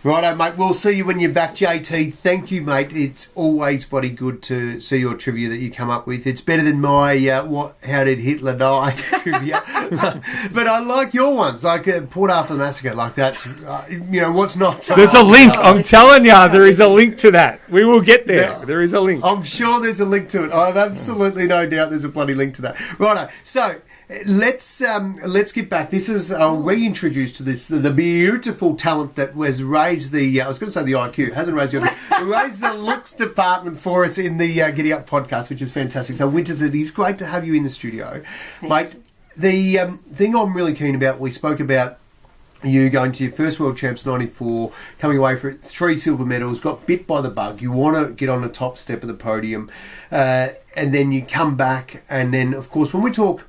Righto, mate. We'll see you when you're back, JT. Thank you, mate. It's always bloody good to see your trivia that you come up with. It's better than my how did Hitler die trivia. But I like your ones, like Port Arthur Massacre. Like that's, what's not. There's a link. I'm telling you, there is a link to that. We will get there. There is a link. I'm sure there's a link to it. I have absolutely no doubt there's a bloody link to that. Righto. So let's get back. This is reintroduce to the beautiful talent that was raised the I was going to say the IQ, hasn't raised the IQ, raised the looks department for us in the GiddyUp podcast, which is fantastic. So Winters, it is great to have you in the studio, mate. The thing I'm really keen about, we spoke about you going to your first World Champs 94, coming away for 3 silver medals, got bit by the bug. You want to get on the top step of the podium, and then you come back, and then of course when we talk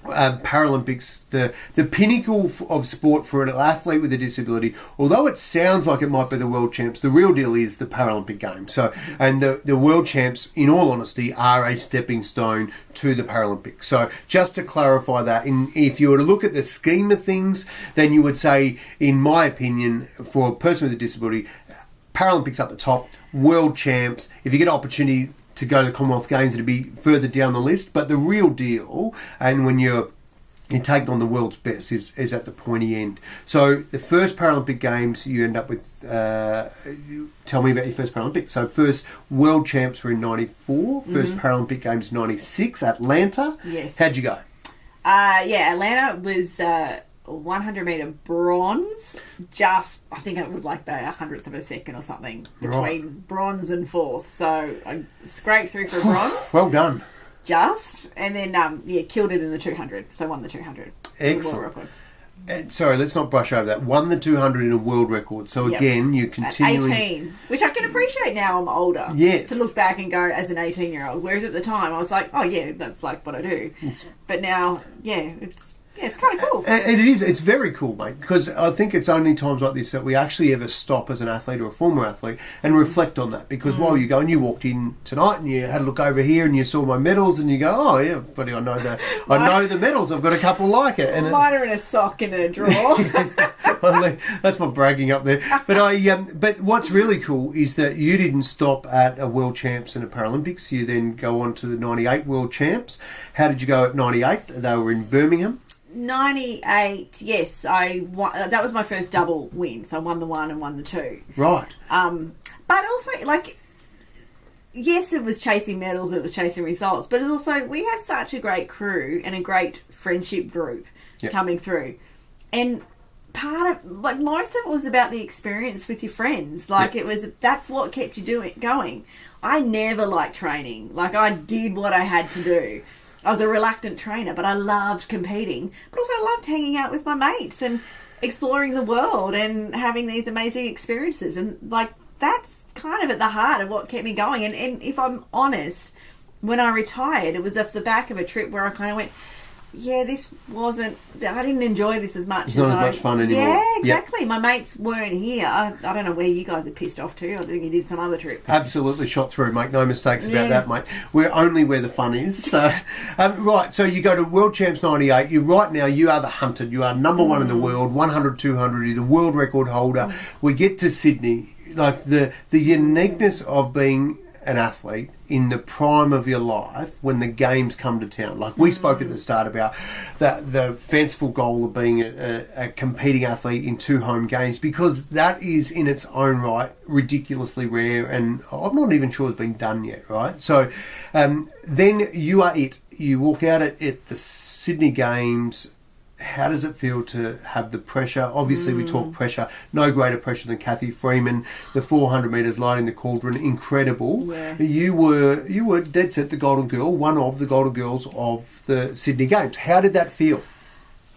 Paralympics, the pinnacle of sport for an athlete with a disability, although it sounds like it might be the World Champs, the real deal is the Paralympic Games. So, and the World Champs, in all honesty, are a stepping stone to the Paralympics. So just to clarify that, if you were to look at the scheme of things, then you would say, in my opinion, for a person with a disability, Paralympics up the top, World Champs, if you get an opportunity to go to the Commonwealth Games, it'd be further down the list. But the real deal, and when you're taking on the world's best, is at the pointy end. So the first Paralympic Games, you end up with. Tell me about your first Paralympic. So first World Champs were in '94. First Paralympic Games _96, Atlanta. Yes. How'd you go? Atlanta was 100 metre bronze. Just, I think it was like the 100th of a second or something between bronze and fourth. So I scraped through for bronze. Well done. And then killed it in the 200. So won the 200. Excellent. Sorry, let's not brush over that. Won the 200 in a world record. So again, you continually... At 18, which I can appreciate now I'm older. Yes. To look back and go as an 18-year-old. Whereas at the time I was like, oh yeah, that's like what I do. But now, it's kind of cool. And it is. It's very cool, mate, because I think it's only times like this that we actually ever stop as an athlete or a former athlete and reflect on that. Because while you go and you walked in tonight and you had a look over here and you saw my medals and you go, oh yeah, buddy, I know that. I know the medals. I've got a couple like it. And mine are in a sock in a drawer. That's my bragging up there. But but what's really cool is that you didn't stop at a World Champs and a Paralympics. You then go on to the 98 World Champs. How did you go at 98? They were in Birmingham. 98, yes, I won, that was my first double win, so I won the 1 and won the 2. Right. But also, like, yes, it was chasing medals, it was chasing results, but it was also, we had such a great crew and a great friendship group coming through. And part of, like, most of it was about the experience with your friends. Like, it was, that's what kept you going. I never liked training. Like, I did what I had to do. I was a reluctant trainer, but I loved competing. But also I loved hanging out with my mates and exploring the world and having these amazing experiences. And, like, that's kind of at the heart of what kept me going. And if I'm honest, when I retired, it was off the back of a trip where I kind of went, this wasn't, I didn't enjoy this as much. It's not as much fun anymore. Yeah, exactly. Yep. My mates weren't here. I don't know where you guys are pissed off to. I think you did some other trip. Absolutely shot through, mate. No mistakes about that, mate. We're only where the fun is. So, right, so you go to World Champs 98. Right now, you are the hunted. You are number one in the world, 100, 200. You're the world record holder. We get to Sydney. Like, the uniqueness of being an athlete in the prime of your life when the games come to town. Like we spoke at the start about the fanciful goal of being a competing athlete in 2 home games, because that is in its own right ridiculously rare, and I'm not even sure it's been done yet, right? So then you are it. You walk out at the Sydney Games. How does it feel to have the pressure? Obviously, we talk pressure. No greater pressure than Kathy Freeman. The 400 metres lighting the cauldron, incredible. Yeah. You were dead set the golden girl, one of the golden girls of the Sydney Games. How did that feel?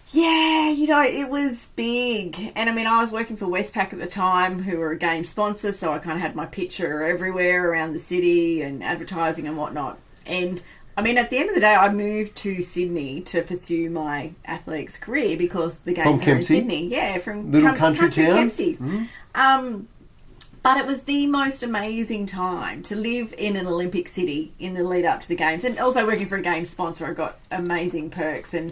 Yeah, it was big. And I mean, I was working for Westpac at the time, who were a game sponsor, so I kind of had my picture everywhere around the city and advertising and whatnot. And I mean, at the end of the day, I moved to Sydney to pursue my athletics career because the games are in Sydney. Yeah, from little country town. Kempsey. But it was the most amazing time to live in an Olympic city in the lead up to the games, and also working for a game sponsor. I got amazing perks and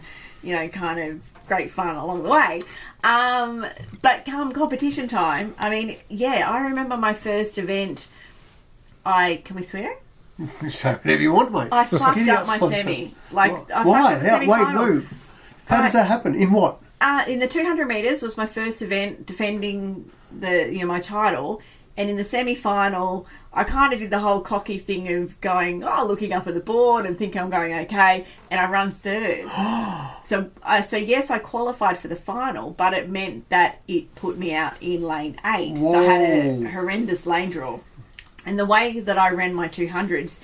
kind of great fun along the way. But come competition time, I mean, I remember my first event. Can we swear? So whatever you want, mate. I fucked up my semi. Why? How does that happen? In what? In the 200 metres was my first event defending my title, and in the semi-final I kind of did the whole cocky thing of going, looking up at the board and think I'm going okay, and I run third. So yes, I qualified for the final, but it meant that it put me out in lane 8. Whoa. So I had a horrendous lane draw. And the way that I ran my 200s,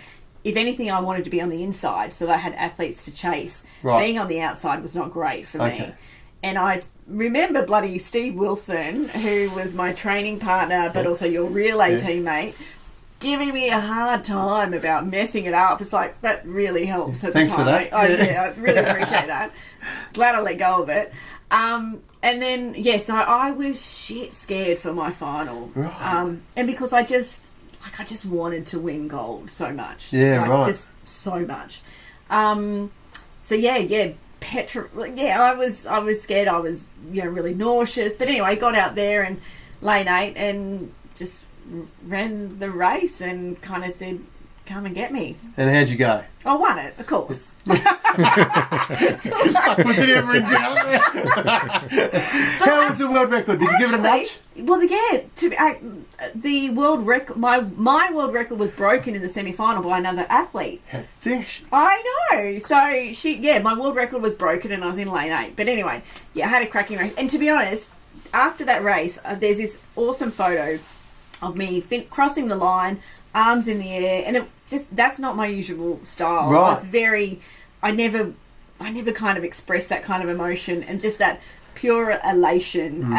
if anything, I wanted to be on the inside so that I had athletes to chase. Right. Being on the outside was not great for me. And I remember bloody Steve Wilson, who was my training partner but also your relay teammate, giving me a hard time about messing it up. It's like, that really helps at the time. Thanks for that. I really appreciate that. Glad I let go of it. And then, so I was shit scared for my final. Right. And because I just wanted to win gold so much. Yeah, right. Just so much. I was scared. I was, really nauseous. But anyway, got out there in lane 8 and just ran the race and kind of said, come and get me. And how'd you go? I won it, of course. Was it ever in doubt? How was the world record? Did you give it a nudge? Well, the world record, my world record was broken in the semi-final by another athlete. How dish. I know. So my world record was broken and I was in lane 8. But anyway, I had a cracking race. And to be honest, after that race, there's this awesome photo of me crossing the line, arms in the air, and that's not my usual style. Right. It's I never kind of expressed that kind of emotion, and just that pure elation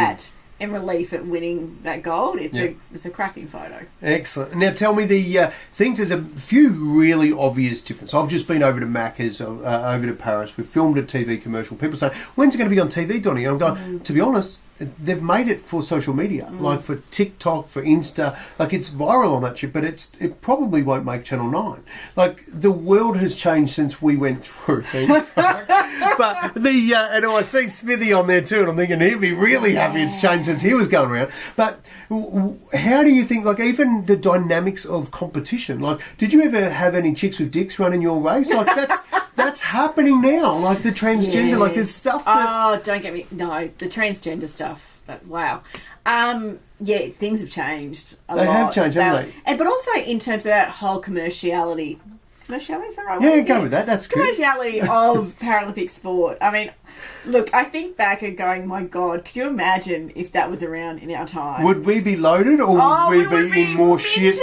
and relief at winning that gold. It's a cracking photo. Excellent. Now tell me the things. There's a few really obvious differences. I've just been over to Macca's, over to Paris. We've filmed a TV commercial. People say, when's it going to be on TV, Donnie? And I'm going, to be honest, they've made it for social media, like for TikTok, for Insta. Like, it's viral on that shit, but it probably won't make Channel 9. Like, the world has changed since we went through. But and I see Smithy on there too, and I'm thinking he'll be really happy it's changed since he was going around. But how do you think, like, even the dynamics of competition? Like, did you ever have any chicks with dicks running your race? Like, that's that's happening now. Like the transgender, like there's stuff that... Oh, don't get me... No, the transgender stuff. Wow. Yeah, things have changed a lot. They have changed, haven't they? But also in terms of that whole commerciality, is that right? Yeah, go with that. That's good. Commerciality of Paralympic sport. I mean, look, I think back and going, my God, could you imagine if that was around in our time? Would we be loaded or would we be in more shit?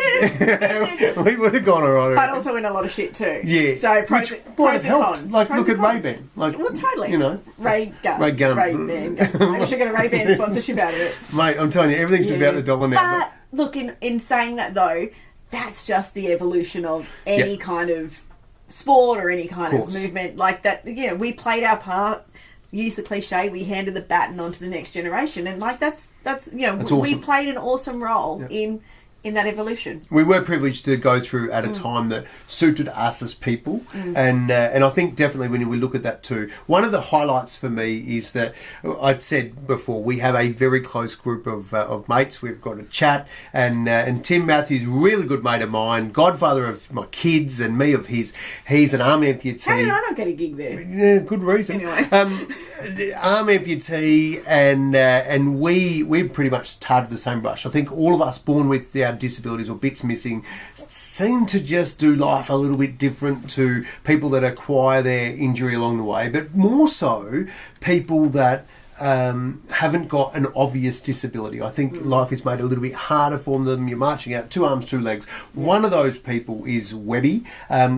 We would have gone all right. But also in a lot of shit too. Yeah. So pros and cons. Like, pros look at and cons. Ray-Ban. Like, well, totally. You know. Ray-Gun. Ray-Gun. I wish I got a Ray-Ban sponsorship out of it. Mate, I'm telling you, everything's about the dollar now. But look, in saying that though, that's just the evolution of any kind of sport or any kind of movement like that. You know, we played our part. Use the cliche. We handed the baton on to the next generation, and like that's awesome. We played an awesome role in that evolution. We were privileged to go through at a time that suited us as people, and I think definitely when we look at that too, one of the highlights for me is that I'd said before we have a very close group of mates. We've got a chat, and Tim Matthews, really good mate of mine, godfather of my kids and me of his. He's an arm amputee. How did I not get a gig there? Yeah, good reason. Anyway. Arm amputee, and we're pretty much tarred the same brush. I think all of us born with our disabilities or bits missing seem to just do life a little bit different to people that acquire their injury along the way, but more so people that haven't got an obvious disability. I think life is made a little bit harder for them. You're marching out 2 arms, 2 legs. One of those people is Webby,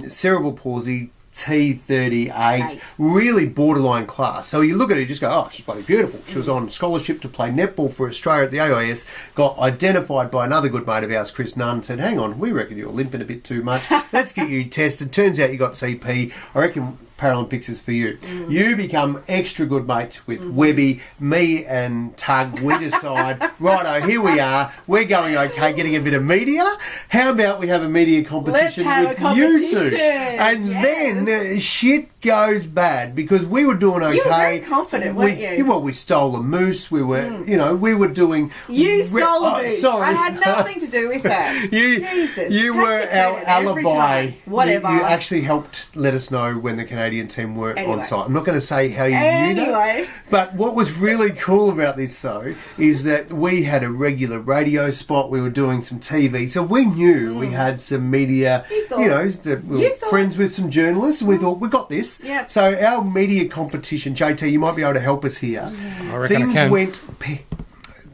cerebral palsy, T38, really borderline class. So you look at it, you just go, oh, she's bloody beautiful. She was on scholarship to play netball for Australia at the AIS, got identified by another good mate of ours, Chris Nunn, and said, hang on, we reckon you're limping a bit too much. Let's get you tested. Turns out you got CP. I reckon Paralympics is for you. You become extra good mates with Webby, me and Tug. We decide, righto, here we are. We're going okay, getting a bit of media. How about we have a media competition with you two? And then shit goes bad because we were doing okay. You were very confident, weren't you? Well, we stole a moose. We were, we were doing... You stole a moose. Sorry. I had nothing to do with that. Jesus. You were our alibi. Whatever. You actually helped let us know when the Canadian team were on site. I'm not going to say how you knew that. But what was really cool about this, though, is that we had a regular radio spot. We were doing some TV. So we knew we had some media, we were friends with some journalists. And we thought, we got this. Yep. So our media competition, JT, you might be able to help us here. I reckon I can.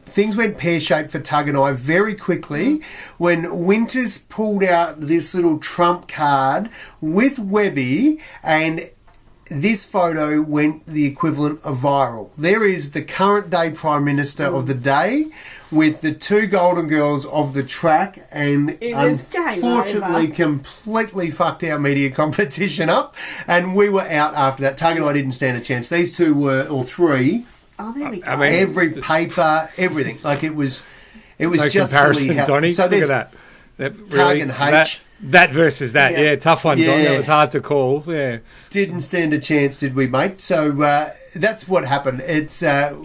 Things went pear-shaped for Tug and I very quickly when Winters pulled out this little trump card with Webby, and this photo went the equivalent of viral. There is the current day Prime Minister of the day with the 2 golden girls of the track, and unfortunately completely fucked our media competition up, and we were out after that. Tug and I didn't stand a chance. These 2 were, or 3... Oh, there we go. I mean, every paper, everything. Like it was no just comparison, silly. Donny. So look at that. Tug and H. That versus that. Yeah, tough one, Don. That was hard to call. Yeah. Didn't stand a chance, did we, mate? So that's what happened. It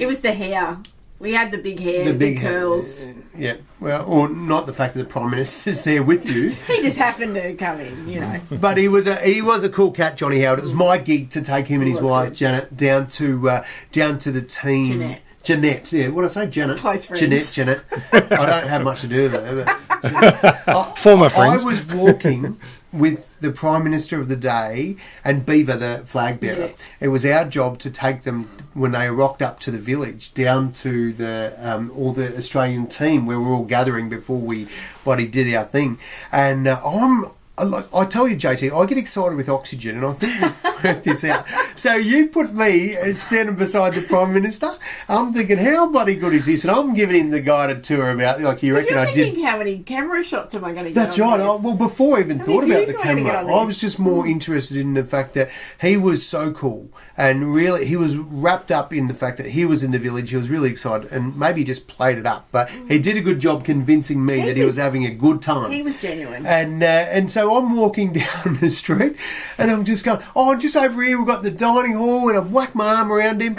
was the hair. We had the big hair, the big curls. Yeah, well, or not the fact that the Prime Minister's there with you. He just happened to come in, But he was a cool cat, Johnny Howard. It was my gig to take him and his wife Janet down to the team. Jeanette, yeah. What did I say? Janet. Close friends. Jeanette. I don't have much to do with it. Former friends. I was walking with the Prime Minister of the day and Beaver, the flag bearer. Yeah. It was our job to take them, when they rocked up to the village, down to the all the Australian team where we're all gathering before we did our thing. And I tell you, JT, I get excited with oxygen, and I think we've worked this out. So you put me standing beside the Prime Minister. I'm thinking, how bloody good is this? And I'm giving him the guided tour about, like you reckon I did. You're thinking, how many camera shots am I going to get? That's right. Well, before I even thought about the camera, I was just more interested in the fact that he was so cool. And really, he was wrapped up in the fact that he was in the village. He was really excited, and maybe just played it up. But he did a good job convincing me that he was having a good time. He was genuine. And so I'm walking down the street, and I'm just going, just over here we've got the dining hall, and I whack my arm around him,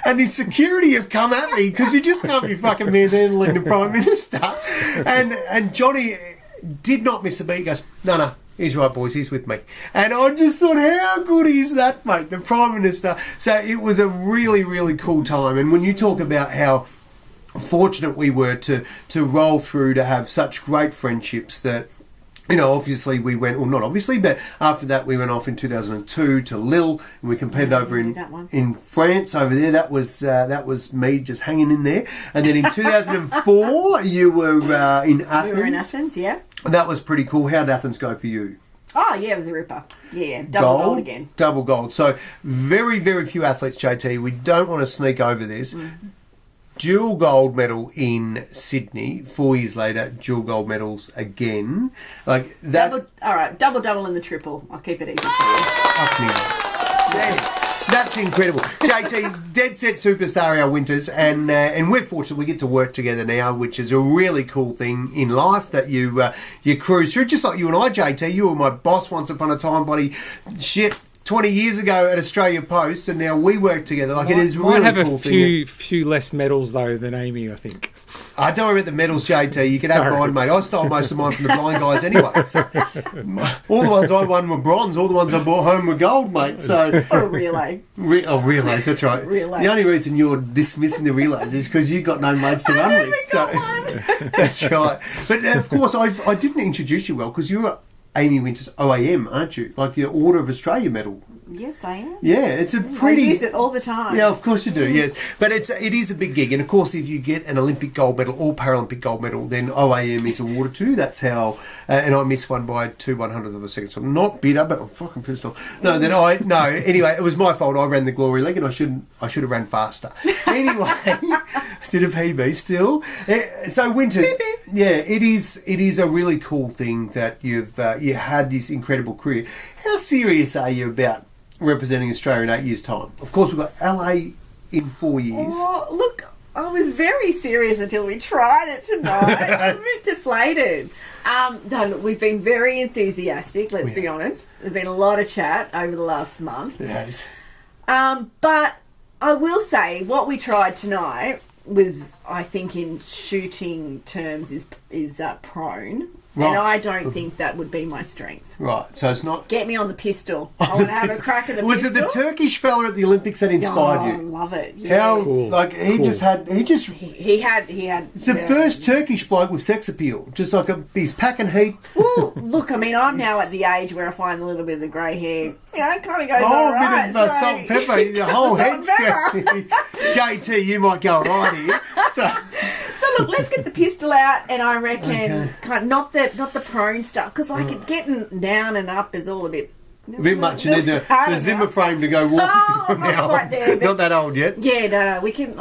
and his security have come at me because you just can't be fucking manhandling the Prime Minister. And Johnny did not miss a beat. He goes, no. He's right, boys. He's with me. And I just thought, how good is that, mate? The Prime Minister. So it was a really, really cool time. And when you talk about how fortunate we were to roll through, to have such great friendships that, you know, obviously we went, well, not obviously, but after that we went off in 2002 to Lille, and we competed over in France over there. That was me just hanging in there. And then in 2004 you were in Athens. We were in Athens, yeah. And that was pretty cool. How did Athens go for you? Oh, yeah, it was a ripper. Yeah, double gold again. Double gold. So very, very few athletes, JT. We don't want to sneak over this. Dual gold medal in Sydney. 4 years later, dual gold medals again. Like that. Double in the triple. I'll keep it easy for you. That's incredible. JT's dead set superstar, our Winters, and we're fortunate we get to work together now, which is a really cool thing in life that you cruise through. Just like you and I, JT, you were my boss once upon a time, buddy. 20 years ago at Australia Post, and now we work together. Like, it is really have cool a thing. few less medals though than Amy, I think. I don't worry about the medals, JT. You can have mine, mate. I stole most of mine from the blind guys anyway. So. All the ones I won were bronze. All the ones I brought home were gold, mate. So or a relay. Relays, that's right. Relay. The only reason you're dismissing the relays is because you've got no mates to run with. So that's right. But of course, I didn't introduce you well because you're Amy Winters OAM, aren't you? Like your Order of Australia medal. Yes, I am. Yeah, it's a pretty... I use it all the time. Yeah, of course you do, yes. But it is a big gig. And, of course, if you get an Olympic gold medal or Paralympic gold medal, then OAM is awarded too. That's how... and I missed one by 2/100th of a second. So I'm not bitter, but I'm fucking pissed off. No, anyway, it was my fault. I ran the glory leg and I should have ran faster. Anyway, did a PB still. So, Winters, yeah, it is a really cool thing that you had this incredible career. How serious are you about representing Australia in 8 years' time? Of course, we've got LA in 4 years. Oh, look, I was very serious until we tried it tonight. I'm a bit deflated. No, look, we've been very enthusiastic, let's be honest. There's been a lot of chat over the last month. Yes. But I will say, what we tried tonight was, I think, in shooting terms, is prone. Right. And I don't think that would be my strength. Right, so it's not... Get me on the pistol. I want to have a crack at the pistol. Was it the Turkish fella at the Olympics that inspired you? I love it. Yes. How, like, he had... It's the first Turkish bloke with sex appeal. Just like he's packing heat. Well, look, I mean, I'm now at the age where I find a little bit of the grey hair, you know, kind of goes all right. A bit of salt and pepper, your whole head's going. JT, you might go right here. So look, let's get the pistol out, and I reckon kind of not the prone stuff, because like it getting down and up is all a bit much. You need the Zimmer frame to go walking. I'm not quite there. Not that old yet. Yeah, no, we can.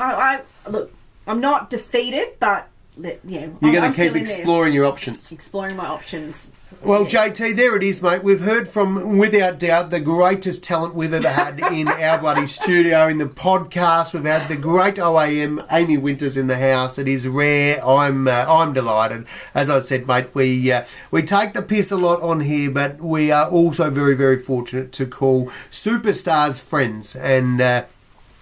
Look, I'm not defeated, but yeah, you're going to keep exploring your options. Exploring my options. Well, JT, there it is, mate. We've heard from, without doubt, the greatest talent we've ever had in our bloody studio, in the podcast. We've had the great OAM, Amy Winters, in the house. It is rare. I'm delighted. As I said, mate, we take the piss a lot on here, but we are also very, very fortunate to call superstars friends, and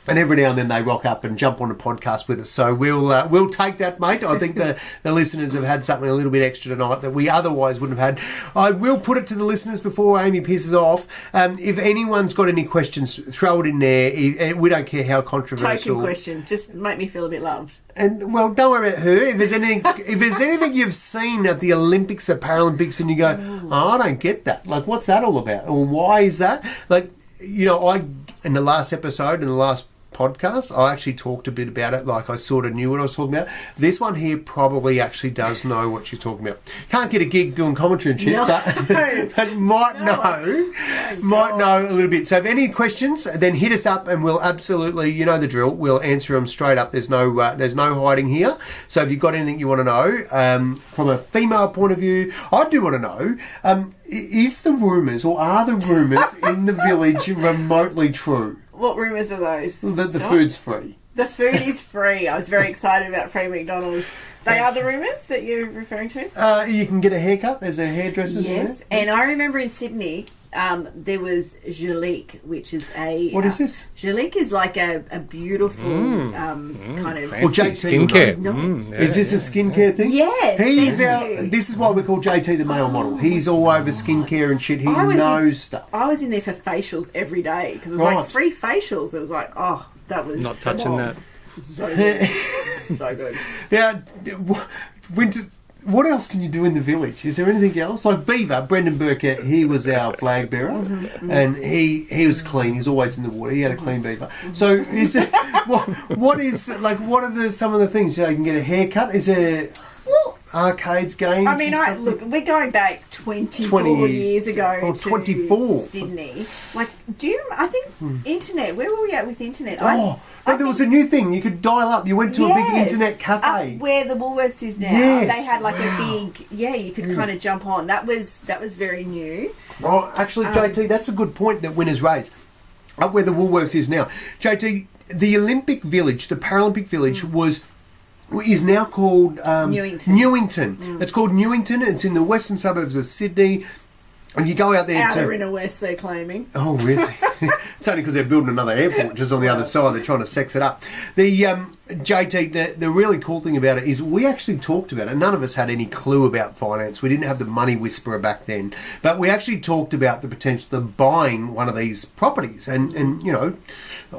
every now and then they rock up and jump on a podcast with us. So we'll take that, mate. I think the listeners have had something a little bit extra tonight that we otherwise wouldn't have had. I will put it to the listeners before Amy pisses off. If anyone's got any questions, throw it in there. We don't care how controversial. Token question. Just make me feel a bit loved. And, well, don't worry about her. If there's anything you've seen at the Olympics or Paralympics and you go, I don't get that. Like, what's that all about? Or why is that? Like, you know, in the last episode, in the last podcast, I actually talked a bit about it, like I sort of knew what I was talking about. This one here probably actually does know what she's talking about. Can't get a gig doing commentary and shit, but might know a little bit. So if any questions, then hit us up and we'll absolutely, you know the drill, we'll answer them straight up. There's no hiding here. So if you've got anything you want to know, from a female point of view, I do want to know, is the rumours, or are the rumours in the village remotely true? What rumours are those? That the food's free. The food is free. I was very excited about free McDonald's. They are the rumours that you're referring to? You can get a haircut. There's a hairdresser's in there. Yes, and I remember in Sydney, there was Jalique, which is a... What is this? Jalique is like a beautiful kind of... Well, JT skincare. Is this a skincare thing? Yes, He's thank you. This is why we call JT the male model. He's all over skincare and shit. He knows stuff. I was in there for facials every day because it was like 3 facials. It was like, oh, that was... Not touching that. So good. So good. Now, winter... What else can you do in the village? Is there anything else? Like Beaver, Brendan Burkett, he was our flag bearer, and he was clean. He's always in the water. He had a clean beaver. So, is there, what are some of the things? You can get a haircut. Is there arcades, games? I mean, look, we're going back 24 years ago. Oh, 24. To Sydney. Like, I think internet. Where were we at with internet? There was a new thing. You could dial up. You went to a big internet cafe. Up where the Woolworths is now. Yes. They had like a big, you could kind of jump on. That was very new. Oh, actually, JT, that's a good point that Winners raised. Up where the Woolworths is now. JT, the Olympic Village, the Paralympic Village is now called... Newington. It's called Newington. It's in the western suburbs of Sydney. And you go out there Outer inner west, they're claiming. Oh, really? It's only because they're building another airport just on the other side. They're trying to sex it up. The JT, the really cool thing about it is we actually talked about it. None of us had any clue about finance. We didn't have the money whisperer back then. But we actually talked about the potential of buying one of these properties. And you know,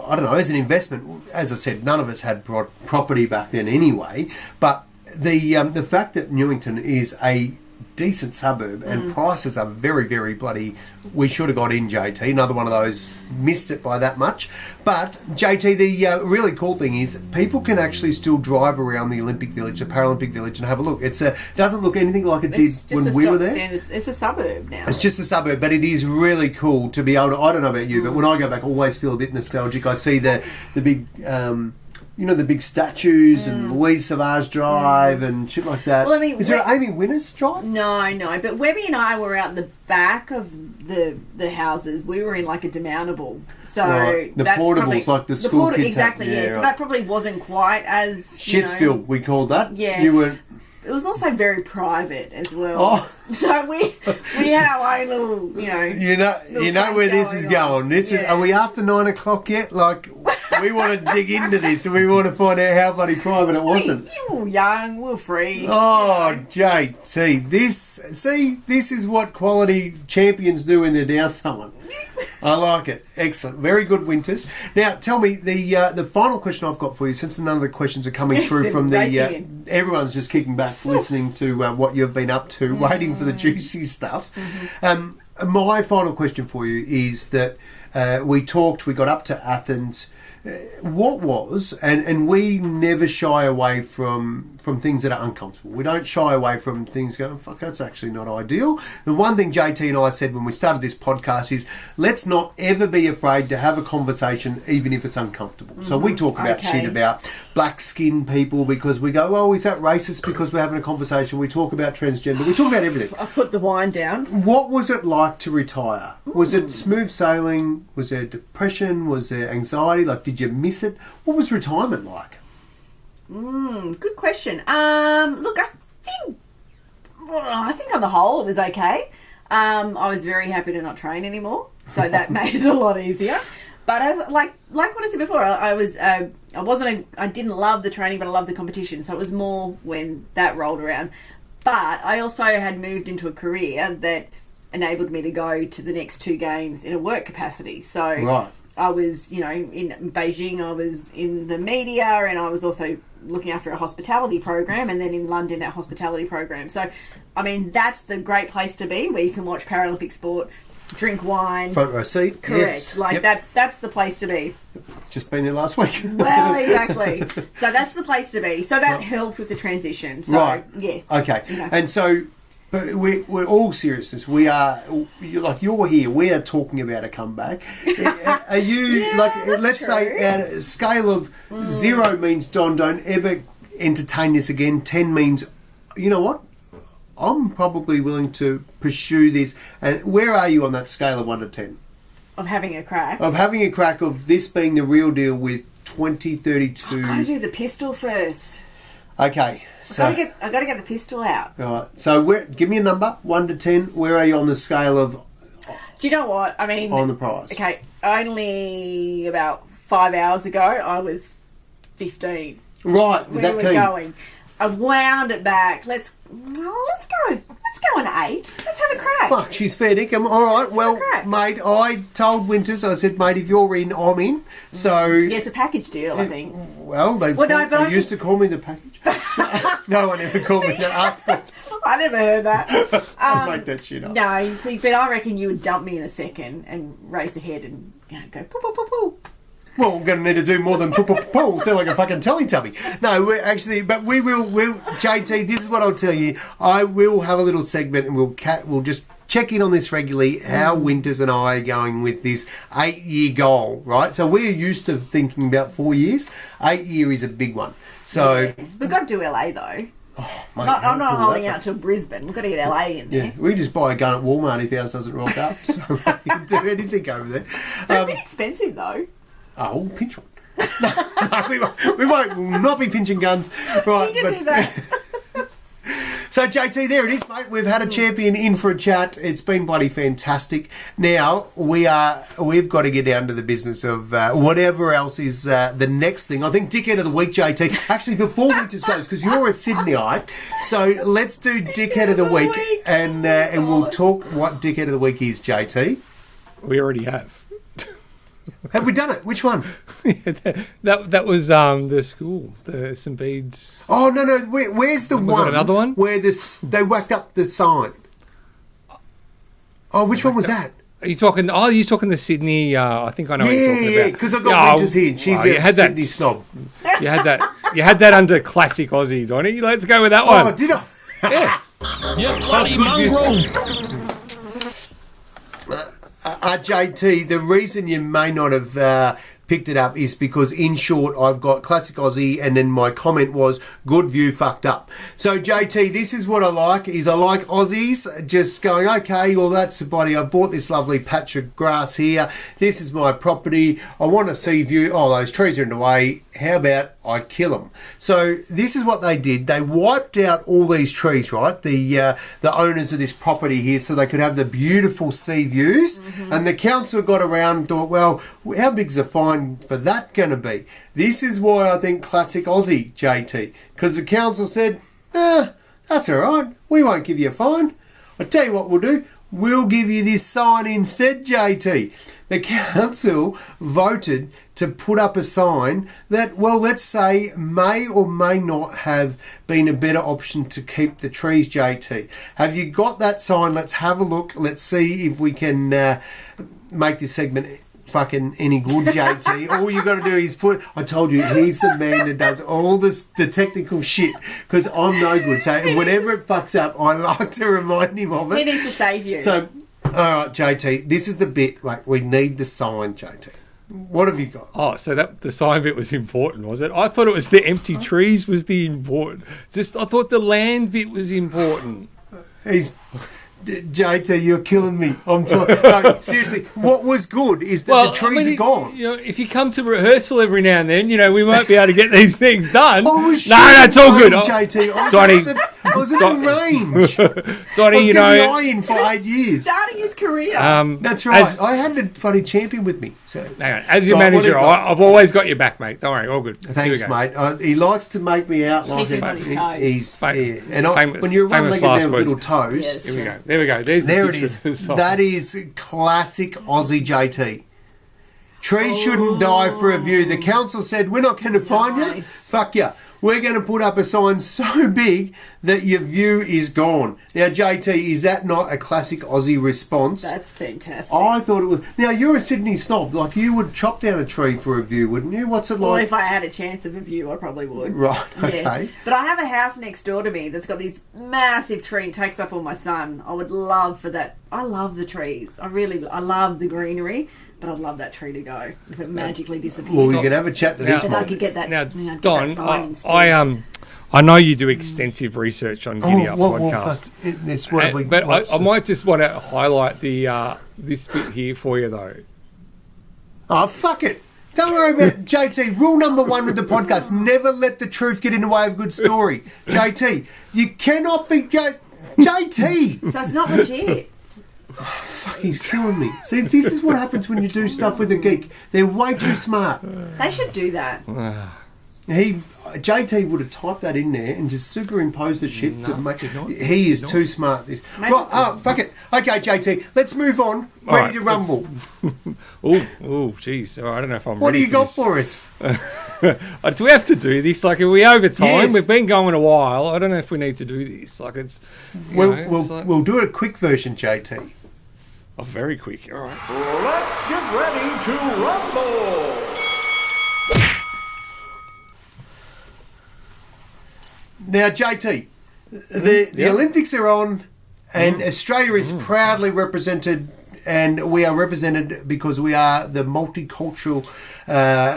I don't know, as an investment, as I said, none of us had property back then anyway. But the fact that Newington is a decent suburb and prices are very, very bloody... We should have got in, JT. Another one of those, missed it by that much. But, JT, the really cool thing is people can actually still drive around the Olympic Village, the Paralympic Village, and have a look. It doesn't look anything like it did when we were there. It's a suburb now. It's just a suburb, but it is really cool to be able to... I don't know about you, but when I go back, I always feel a bit nostalgic. I see the big... the big statues and Louise Savage Drive and shit like that. Well, I mean, is there Amy Winners Drive? No. But Webby and I were out the back of the houses. We were in like a demountable. So the that's portables, probably, like the school kids. Exactly, yeah. So that probably wasn't quite as... Shitsville, we called that. Yeah. You were... It was also very private as well. Oh. So we had our own little, You know where this is going. Are we after 9 o'clock yet? Like, we want to dig into this and we want to find out how bloody private it wasn't. You were young, we were free. Oh, JT, this is what quality champions do in their downtime. I like it. Excellent. Very good, Winters. Now, tell me, the final question I've got for you, since none of the questions are coming through from everyone's just kicking back, listening to what you've been up to, waiting for the juicy stuff. My final question for you is that we got up to Athens. What was, and we never shy away from things that are uncomfortable. We don't shy away from things going, fuck, that's actually not ideal. The one thing JT and I said when we started this podcast is, let's not ever be afraid to have a conversation even if it's uncomfortable. So we talk about shit about black skinned people because we go, oh, is that racist because we're having a conversation? We talk about transgender. We talk about everything. I've put the wine down. What was it like to retire? Was it smooth sailing? Was there depression? Was there anxiety? Like, did you miss it? What was retirement like? Good question. Look, I think on the whole it was okay. I was very happy to not train anymore, so that made it a lot easier. But like what I said before, I didn't love the training, but I loved the competition. So it was more when that rolled around. But I also had moved into a career that enabled me to go to the next 2 games in a work capacity. So right. I was, in Beijing, I was in the media, and I was also looking after a hospitality program, and then in London, our hospitality program. So, I mean, that's the great place to be, where you can watch Paralympic sport, drink wine. Front row seat. Correct. Yes. That's the place to be. Just been there last week. Well, exactly. So that's the place to be. So that helped with the transition. So, right. Yeah. Okay. And so... But we're all seriousness. We are, like, you're here. We are talking about a comeback. Are you, let's say, at a scale of 0 means don't ever entertain this again. 10 means, you know what? I'm probably willing to pursue this. And where are you on that scale of 1 to 10? Of having a crack. Of having a crack of this being the real deal with 2032. I've got to do the pistol first. Okay. So, I got to get the pistol out. All right. So give me a number, 1 to 10. Where are you on the scale of Do you know what? I mean... On the price. Okay, only about 5 hours ago, I was 15. Right, with We that were key. going. I've wound it back. Let's go on 8. Let's have a crack. Fuck, she's fair dinkum. All right, well, crack. mate, I told Winters, I said, mate, if you're in, I'm in. So, Yeah, it's a package deal, I think. well, they used to call me the package. No one ever called me that. Ask me. I never heard that. Make that shit up. No, you see, but I reckon you would dump me in a second and race ahead and go poo poo poo poo. Well, we're going to need to do more than pull. Sound like a fucking Teletubby. No, we're actually, but we'll, JT, this is what I'll tell you. I will have a little segment and we'll just check in on this regularly, how Winters and I are going with this 8-year goal, right? So we're used to thinking about 4 years. 8 year is a big one. So We've got to do LA though. mate, I'm not how cool holding that out till Brisbane. We've got to get LA in there. Yeah, we just buy a gun at Walmart if ours doesn't rock up. So we can do anything over there. They're a bit expensive though. Oh, we'll pinch one. No, we won't. We'll not be pinching guns. Right, You can do that. So, JT, there it is, mate. We've had a champion in for a chat. It's been bloody fantastic. Now, we've got to get down to the business of whatever else is the next thing. I think Dickhead of the Week, JT. Actually, before Winters goes, because you're a Sydneyite, so let's do Dickhead of the Week, and we'll talk what Dickhead of the Week is, JT. We already have. Have we done it? Which one? that was the school, the St. Bede's. Oh, no. Where's the We one? got another one? Where they whacked up the sign. Oh, which one was that? Are you talking? Oh, you're talking the Sydney. I think I know what you're talking about. Because I've got Winters here. She's a Sydney snob. You had that under classic Aussie, Donny. Let's go with that one. Oh, did I? Yeah. You bloody mongrel! JT, the reason you may not have picked it up is because, in short, I've got classic Aussie, and then my comment was good view fucked up. So, JT, this is what I like: I like Aussies just going, okay, well, that's the body. I bought this lovely patch of grass here. This is my property. I want to see view. Oh, those trees are in the way. How about I kill them? So this is what they did. They wiped out all these trees, right? The owners of this property here, so they could have the beautiful sea views. Mm-hmm. And the council got around and thought, well, how big's the fine for that going to be? This is why I think classic Aussie, JT, because the council said, that's all right. We won't give you a fine. I'll tell you what we'll do. We'll give you this sign instead, JT. The council voted to put up a sign that, well, let's say may or may not have been a better option to keep the trees, JT. Have you got that sign? Let's have a look. Let's see if we can make this segment fucking any good, JT. All you got to do is I told you, he's the man that does all the technical shit, because I'm no good. So whenever it fucks up, I like to remind him of it. He needs to save you. So, all right, JT, this is the bit. Wait, we need the sign, JT. What have you got? Oh, so the sign bit was important, was it? I thought it was the empty trees was the important. I thought the land bit was important. JT, you're killing me. No, seriously, what was good is that the trees are gone. You know, if you come to rehearsal every now and then, we won't be able to get these things done. No, that's all good. JT, I was in range. Donny, I was in for 8 years. Starting his career. That's right. I had a funny champion with me. So hang on. As your manager, I've always got your back, mate. Don't worry, all good. Thanks, mate. He likes to make me out like him on his toes. He's famous, when you're one-legged down with words. little toes. Yes. Here we go. There we go. There it is. That is classic Aussie, JT. Trees shouldn't die for a view. The council said, we're not going to fine you. Fuck you. We're going to put up a sign so big that your view is gone. Now, JT, is that not a classic Aussie response? That's fantastic. I thought it was. Now, you're a Sydney snob. Like, you would chop down a tree for a view, wouldn't you? What's it like? Well, if I had a chance of a view, I probably would. Right, okay. Yeah. But I have a house next door to me that's got this massive tree and takes up all my sun. I would love for that. I love the trees. I love the greenery. But I'd love that tree to go if it magically disappeared. Well, you can have a chat to this and one. I could get that. Now, get Don, that sign instead. I know you do extensive research on GiddyUp Podcast. I might just want to highlight this bit here for you, though. Oh, fuck it. Don't worry about it. JT, rule number 1 with the podcast, never let the truth get in the way of a good story. JT, you cannot be... JT! So it's not legit. Fuck, he's killing me. See, this is what happens when you do stuff with a geek. They're way too smart. They should do that. JT would have typed that in there and just superimposed the shit to make it. He is too smart. This. Right, fuck it. Okay, JT, let's move on. Ready to rumble. Oh, jeez. I don't know if I'm What do ready you got this. for us? Do we have to do this? Like, are we over time? Yes. We've been going a while. I don't know if we need to do this. Like, it's... We'll do a quick version, JT. Oh, very quick. All right. Let's get ready to rumble. Now, JT, the Olympics are on, and Australia is proudly represented, and we are represented because we are the multicultural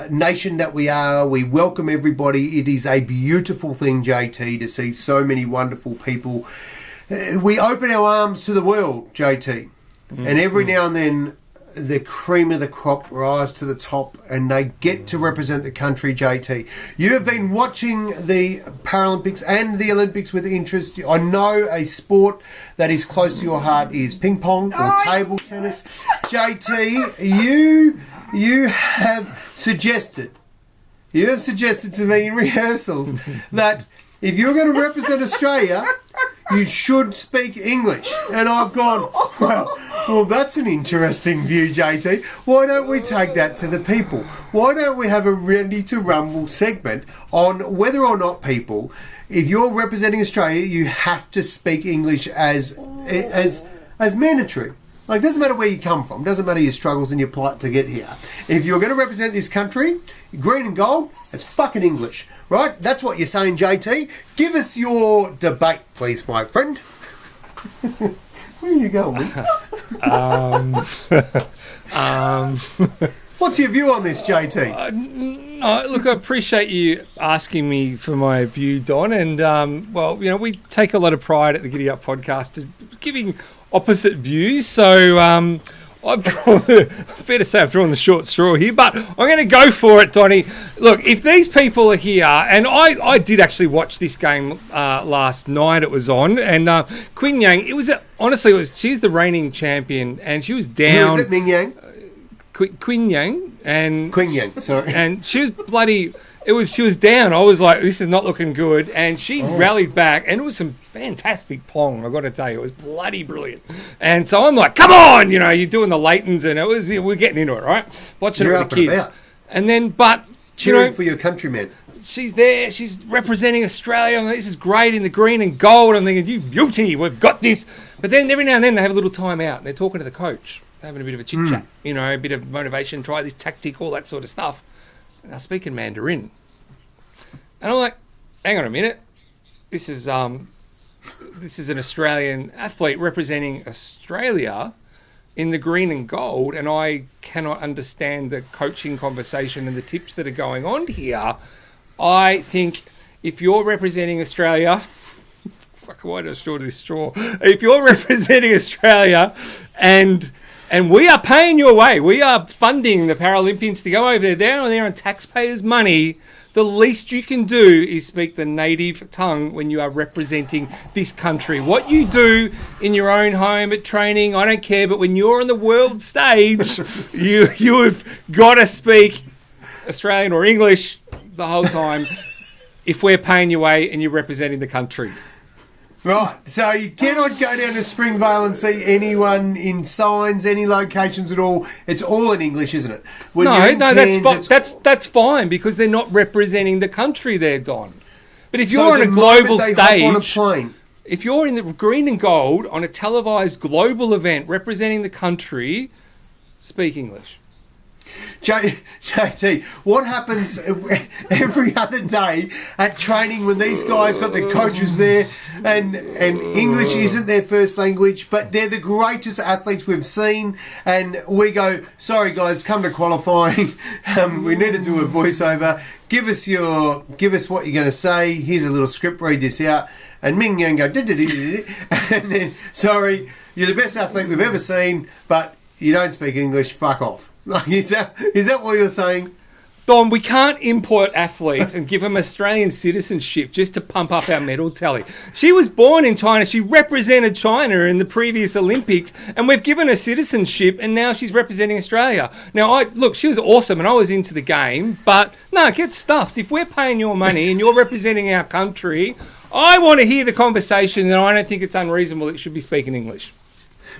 nation that we are. We welcome everybody. It is a beautiful thing, JT, to see so many wonderful people. We open our arms to the world, JT, and every now and then the cream of the crop rise to the top and they get to represent the country, JT. You have been watching the Paralympics and the Olympics with interest. I know a sport that is close to your heart is ping pong or table tennis. JT, you have suggested to me in rehearsals that if you're going to represent Australia, you should speak English. And I've gone, well, that's an interesting view, JT. Why don't we take that to the people? Why don't we have a Ready to Rumble segment on whether or not people, if you're representing Australia, you have to speak English as mandatory. Like, doesn't matter where you come from, doesn't matter your struggles and your plight to get here. If you're going to represent this country, green and gold, it's fucking English, right? That's what you're saying, JT. Give us your debate, please, my friend. Where are you going, Winston? What's your view on this, JT? No, look, I appreciate you asking me for my view, Don. And, we take a lot of pride at the GiddyUp Podcast to giving opposite views. So I've fair to say I've drawn the short straw here, but I'm going to go for it, Donnie. Look, if these people are here, and I did actually watch this game last night. It was on, and Quinn Yang. She's the reigning champion, and she was down. Who is it, Ming Yang? Quinn Yang and Quinn Yang, sorry. And she was bloody. She was down. I was like, this is not looking good, and she rallied back, and it was some fantastic pong. I got to tell you, it was bloody brilliant. And so I'm like, come on, you're doing the Laytons, and we're getting into it, right? Watching it with the kids, and then cheering for your countrymen. She's there. She's representing Australia. I'm like, this is great in the green and gold. I'm thinking, you beauty, we've got this. But then every now and then they have a little time out. And they're talking to the coach, having a bit of a chit chat, a bit of motivation, try this tactic, all that sort of stuff. And they're speaking Mandarin. And I'm like, hang on a minute. This is an Australian athlete representing Australia in the green and gold, and I cannot understand the coaching conversation and the tips that are going on here. I think if you're representing Australia, why did I store this straw? If you're representing Australia and we are paying your way, we are funding the Paralympians to go over there, down there on taxpayers' money, the least you can do is speak the native tongue when you are representing this country. What you do in your own home at training, I don't care, but when you're on the world stage, you have got to speak Australian or English the whole time if we're paying your way and you're representing the country. Right, so you cannot go down to Springvale and see anyone in signs, any locations at all. It's all in English, isn't it? That's fine because they're not representing the country there, Don. But if you're on a global stage, on a plane, if you're in the green and gold on a televised global event representing the country, speak English. JT, what happens every other day at training when these guys got their coaches there and English isn't their first language, but they're the greatest athletes we've seen, and we go, sorry guys, come to qualifying, we need to do a voiceover, give us what you're going to say, here's a little script, read this out, and Ming Yang go, and then, sorry, you're the best athlete we've ever seen, but you don't speak English, fuck off. Like, is that what you're saying? Don, we can't import athletes and give them Australian citizenship just to pump up our medal tally. She was born in China. She represented China in the previous Olympics, and we've given her citizenship, and now she's representing Australia. Now, she was awesome, and I was into the game, but no, get stuffed. If we're paying your money and you're representing our country, I want to hear the conversation, and I don't think it's unreasonable that you should be speaking English.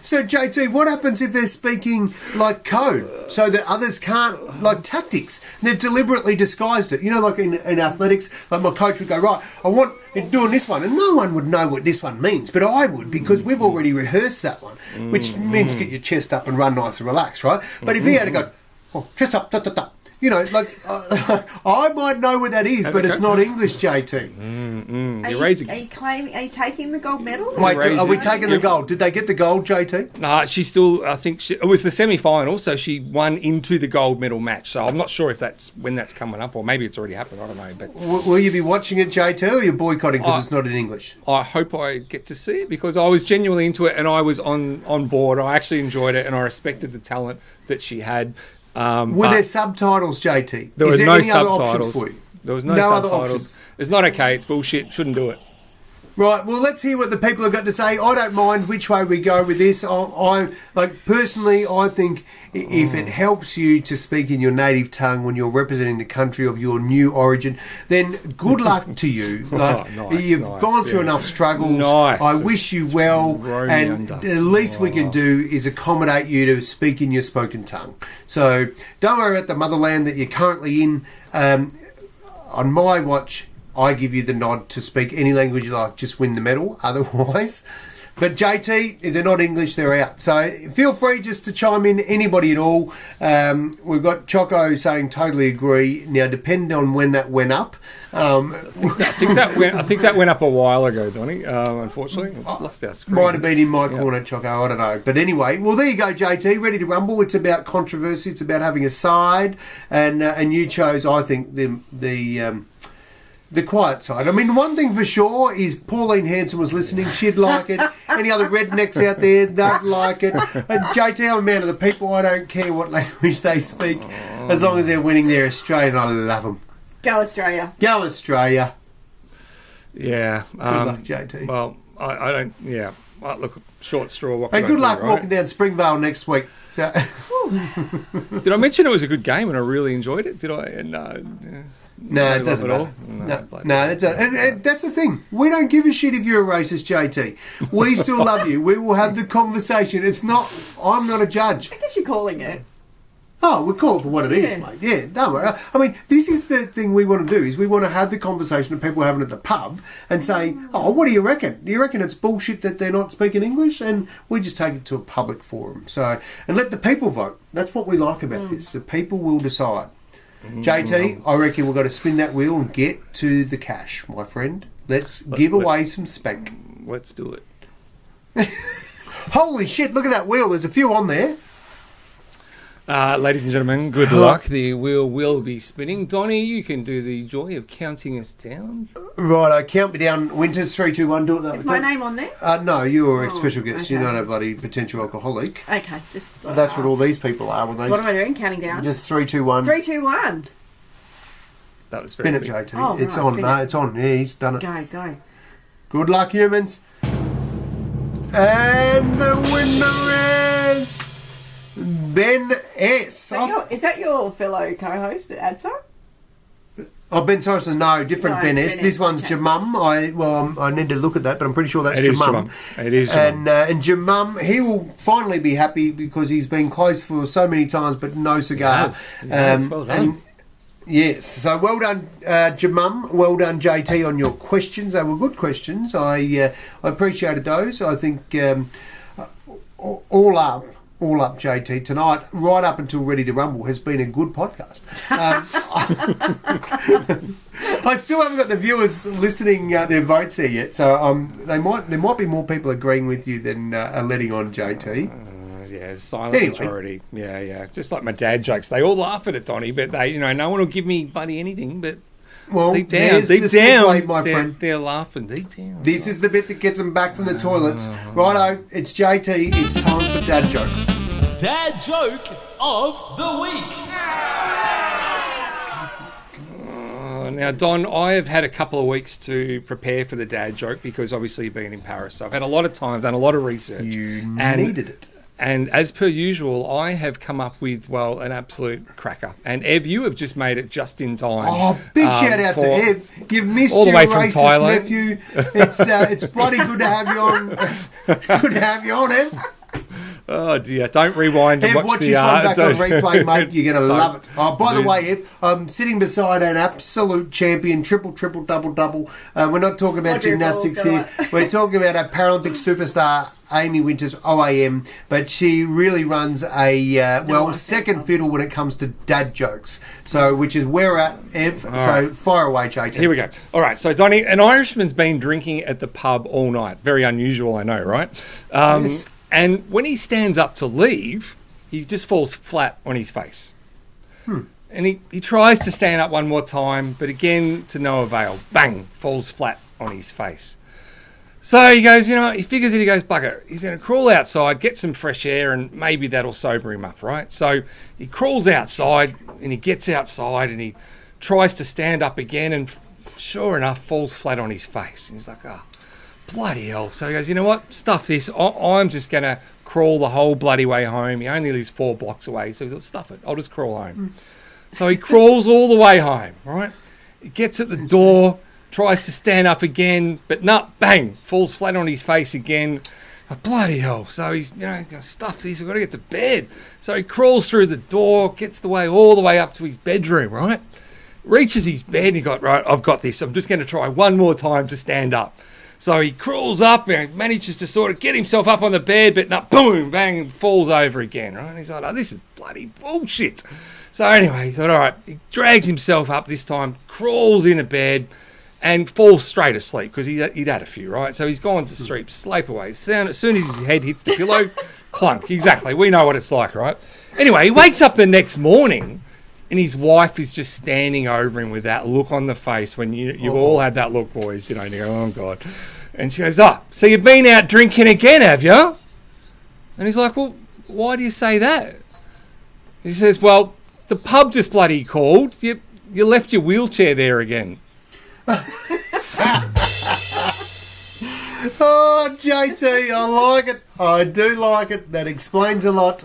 So, JT, what happens if they're speaking like code so that others can't, like tactics? They've deliberately disguised it. You know, like in athletics, like my coach would go, right, I want it doing this one, and no one would know what this one means, but I would, because we've already rehearsed that one, which means get your chest up and run nice and relax, right? But if he had to go, oh, chest up, da, da, da. You know, like, I might know what that is, but it's not English, JT. Are you taking the gold medal? Wait, are we taking the gold? Did they get the gold, JT? No, she still, I think, it was the semi-final, so she won into the gold medal match. So I'm not sure if that's when that's coming up, or maybe it's already happened, I don't know. But will you be watching it, JT, or are you boycotting because it's not in English? I hope I get to see it, because I was genuinely into it, and I was on board. I actually enjoyed it, and I respected the talent that she had. Were there subtitles, JT? There was no no subtitles. subtitles. There was no subtitles. It's not okay. It's bullshit. Shouldn't do it. Right. Well, let's hear what the people have got to say. I don't mind which way we go with this. I personally, I think if it helps you to speak in your native tongue when you're representing the country of your new origin, then good luck to you. You've gone through enough struggles. Nice. I wish you well, and the least we can do is accommodate you to speak in your spoken tongue. So don't worry about the motherland that you're currently in. On my watch, I give you the nod to speak any language you like, just win the medal otherwise. But JT, if they're not English, they're out. So feel free just to chime in, anybody at all. We've got Choco saying totally agree. Now, depending on when that went up. I think that went up a while ago, Donnie. Unfortunately, I've lost our screen. Might have been in my corner, Choco. I don't know. But anyway, well, there you go, JT. Ready to rumble. It's about controversy. It's about having a side. And you chose, I think, the quiet side. I mean, one thing for sure is Pauline Hanson was listening. She'd like it. Any other rednecks out there, they'd like it. And JT, I'm a man of the people. I don't care what language they speak, as long as they're winning their Australian. I love them. Go Australia. Go Australia. Yeah. Good luck, JT. Well, I don't. Yeah. Look, short straw. Hey, good luck walking down Springvale next week. So. Did I mention it was a good game and I really enjoyed it? Did I? No, it doesn't matter. No, that's the thing. We don't give a shit if you're a racist, JT. We still love you. We will have the conversation. I'm not a judge. I guess you're calling it. Oh, we call it for what it is, mate. Yeah, don't worry. I mean, this is the thing we want to do, is we want to have the conversation that people are having at the pub and say, oh, what do you reckon? Do you reckon it's bullshit that they're not speaking English? And we just take it to a public forum. So, and let the people vote. That's what we like about this. The people will decide. JT, I reckon we've got to spin that wheel and get to the cash, my friend. Let's give away some spank. Let's do it. Holy shit, look at that wheel. There's a few on there. Ladies and gentlemen, good luck. The wheel will be spinning. Donnie, you can do the joy of counting us down. Right, count me down. Winters, 3, 2, 1. Do it. Is my name on there? No, you're a special guest. Okay. You're not a bloody potential alcoholic. Okay, just. That's what all these people are. What am I doing? Counting down. Just 3, 2, 1. 3, 2, 1. That was very spin it, JT. Oh, it's on. No, it's on. Yeah, he's done it. Go. Good luck, humans. And the winner is Ben S. Is that your fellow co-host at ADSA? Oh, Ben Sorensen, no, different Ben S. This one's Jamum. I need to look at that, but I'm pretty sure that's Jamum. It is Jamum. And Jamum, he will finally be happy because he's been close for so many times, but no cigar. Yes, well done. Yes, so well done, Jamum. Well done, JT, on your questions. They were good questions. I appreciated those. I think all up, JT, tonight, right up until Ready to Rumble, has been a good podcast. I still haven't got the viewers listening their votes there yet, so there might be more people agreeing with you than are letting on, JT. Yeah, silent majority. Yeah. Just like my dad jokes, they all laugh at it, Donnie, but they, no one will give me buddy anything, but deep down, my friend. They're laughing deep down. This is the bit that gets them back from the toilets. Righto, it's JT. It's time for Dad Joke. Dad Joke of the Week. Now, Don, I have had a couple of weeks to prepare for the dad joke because obviously being in Paris. So I've had a lot of time, done a lot of research. You needed it. And as per usual, I have come up with, well, an absolute cracker. And Ev, you have just made it just in time. Oh, big shout out to Ev. You've missed all the your way from racist Thailand. nephew. It's bloody good to have you on. Good to have you on, Ev. Oh dear! Don't rewind and Ev, watch this the one back on don't- replay, mate. You're going to love it. Oh, by the do. way, Ev, I'm sitting beside an absolute champion, triple, double. We're not talking about gymnastics here. We're talking about a Paralympic superstar, Amy Winters, OAM, but she really runs a second fiddle when it comes to dad jokes. So, which is where we're at, Ev. So, fire away, JT. Here we go. All right. So, Donnie, an Irishman's been drinking at the pub all night. Very unusual, I know, right? Yes. And when he stands up to leave, he just falls flat on his face. And he tries to stand up one more time, but again, to no avail. Bang, falls flat on his face. So he goes, he figures it, he goes, bugger, he's going to crawl outside, get some fresh air, and maybe that'll sober him up, right? So he crawls outside, and he gets outside, and he tries to stand up again, and sure enough, falls flat on his face. And he's like, bloody hell. So he goes, you know what? Stuff this. I'm just going to crawl the whole bloody way home. He only lives 4 blocks away. So he thought, stuff it. I'll just crawl home. So he crawls all the way home, right? He gets at the door, tries to stand up again, but bang, falls flat on his face again. Bloody hell. So he's, stuff this. I've got to get to bed. So he crawls through the door, gets all the way up to his bedroom, right? Reaches his bed and he got, right, I've got this. I'm just going to try one more time to stand up. So he crawls up and manages to sort of get himself up on the bed, but boom, bang, and falls over again, right? And he's like, this is bloody bullshit. So anyway, he thought, all right, he drags himself up this time, crawls into bed, and falls straight asleep because he'd had a few, right? So he's gone to sleep away. As soon as his head hits the pillow, clunk. Exactly. We know what it's like, right? Anyway, he wakes up the next morning, and his wife is just standing over him with that look on the face when you've all had that look, boys, and you go, oh, God. And she goes, so you've been out drinking again, have you? And he's like, well, why do you say that? He says, well, the pub just bloody called. You left your wheelchair there again. Oh, JT, I like it. I do like it. That explains a lot.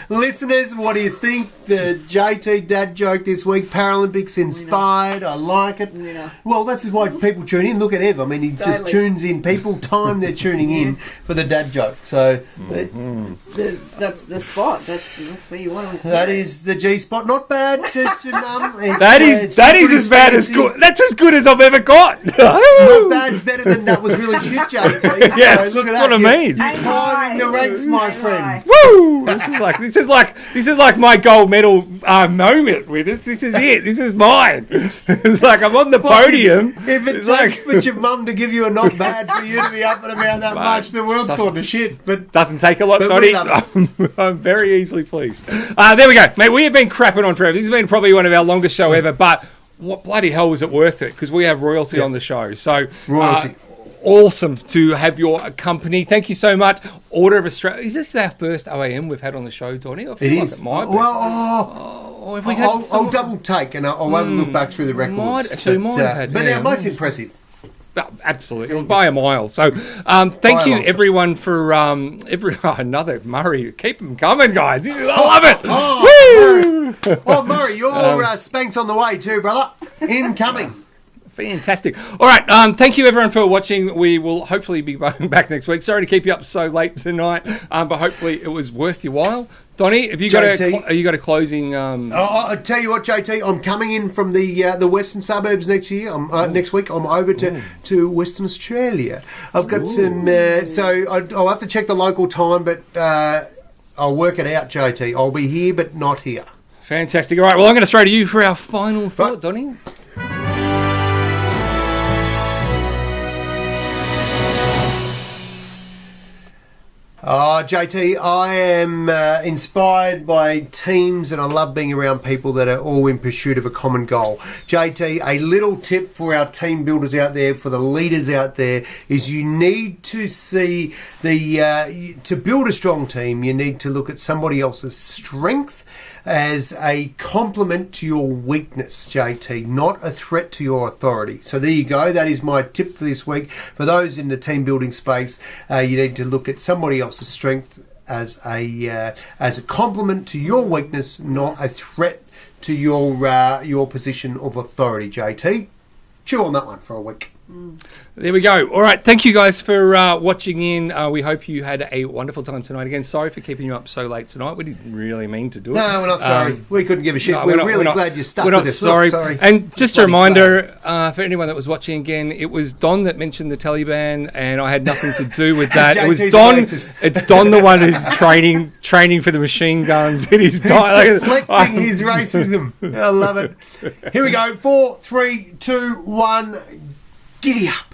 Listeners, what do you think? The JT dad joke this week, Paralympics inspired. I like it. Yeah. Well, that's why people tune in. Look at Ev. I mean, he just tunes in. People time they're tuning in for the dad joke. So that's the spot. That's where you want to. that is the G spot. Not bad, says your mum. That is as bad as good. That's as good as I've ever got. Not bad's better than that was really shit, JT. Yeah, so look at that's what I mean. You're climbing the ranks, my friend. Woo! This is like my gold medal moment with this. This is it. This is mine. It's like I'm on the podium. If it takes for your mum to give you a not bad for you to be up and about that much, the world's gone to shit. But doesn't take a lot, but Donnie. we love I'm very easily pleased. There we go, mate. We have been crapping on forever. This has been probably one of our longest show ever, but what bloody hell was it worth it? Because we have royalty on the show. So royalty. Awesome to have your company. Thank you so much. Order of Australia. Is this our first OAM we've had on the show, Donnie? I feel like it might be. Well, have we had I'll double take and I'll have a look back through the records. Might have had, but they're most impressive. Absolutely, by a mile. So, thank you everyone for another Murray. Keep them coming, guys. I love it. Oh, Murray, your spank's on the way too, brother. Incoming. Fantastic. All right. Thank you, everyone, for watching. We will hopefully be back next week. Sorry to keep you up so late tonight, but hopefully it was worth your while. Donnie, have you got a closing? I'll tell you what, JT. I'm coming in from the western suburbs next week. I'm over to Western Australia. I've got some. So I'll have to check the local time, but I'll work it out, JT. I'll be here, but not here. Fantastic. All right. Well, I'm going to throw to you for our final thought, Donnie. Oh, JT, I am inspired by teams and I love being around people that are all in pursuit of a common goal. JT, a little tip for our team builders out there, for the leaders out there, is you need to see to build a strong team, you need to look at somebody else's strength as a complement to your weakness, JT, not a threat to your authority. So there you go. That is my tip for this week. For those in the team building space, you need to look at somebody else's strength as a complement to your weakness, not a threat to your position of authority, JT. Chew on that one for a week. There we go. All right. Thank you guys for watching in. We hope you had a wonderful time tonight. Again, sorry for keeping you up so late tonight. We didn't really mean to do it. No, we're not sorry. We couldn't give a shit. No, we're really glad you stuck with us. We're not sorry. And just a reminder for anyone that was watching again, it was Don that mentioned the Taliban, and I had nothing to do with that. It was Don. It's Don, the one who's training for the machine guns in his He's deflecting his racism. I love it. Here we go. 4, 3, 2, 1. Giddy up.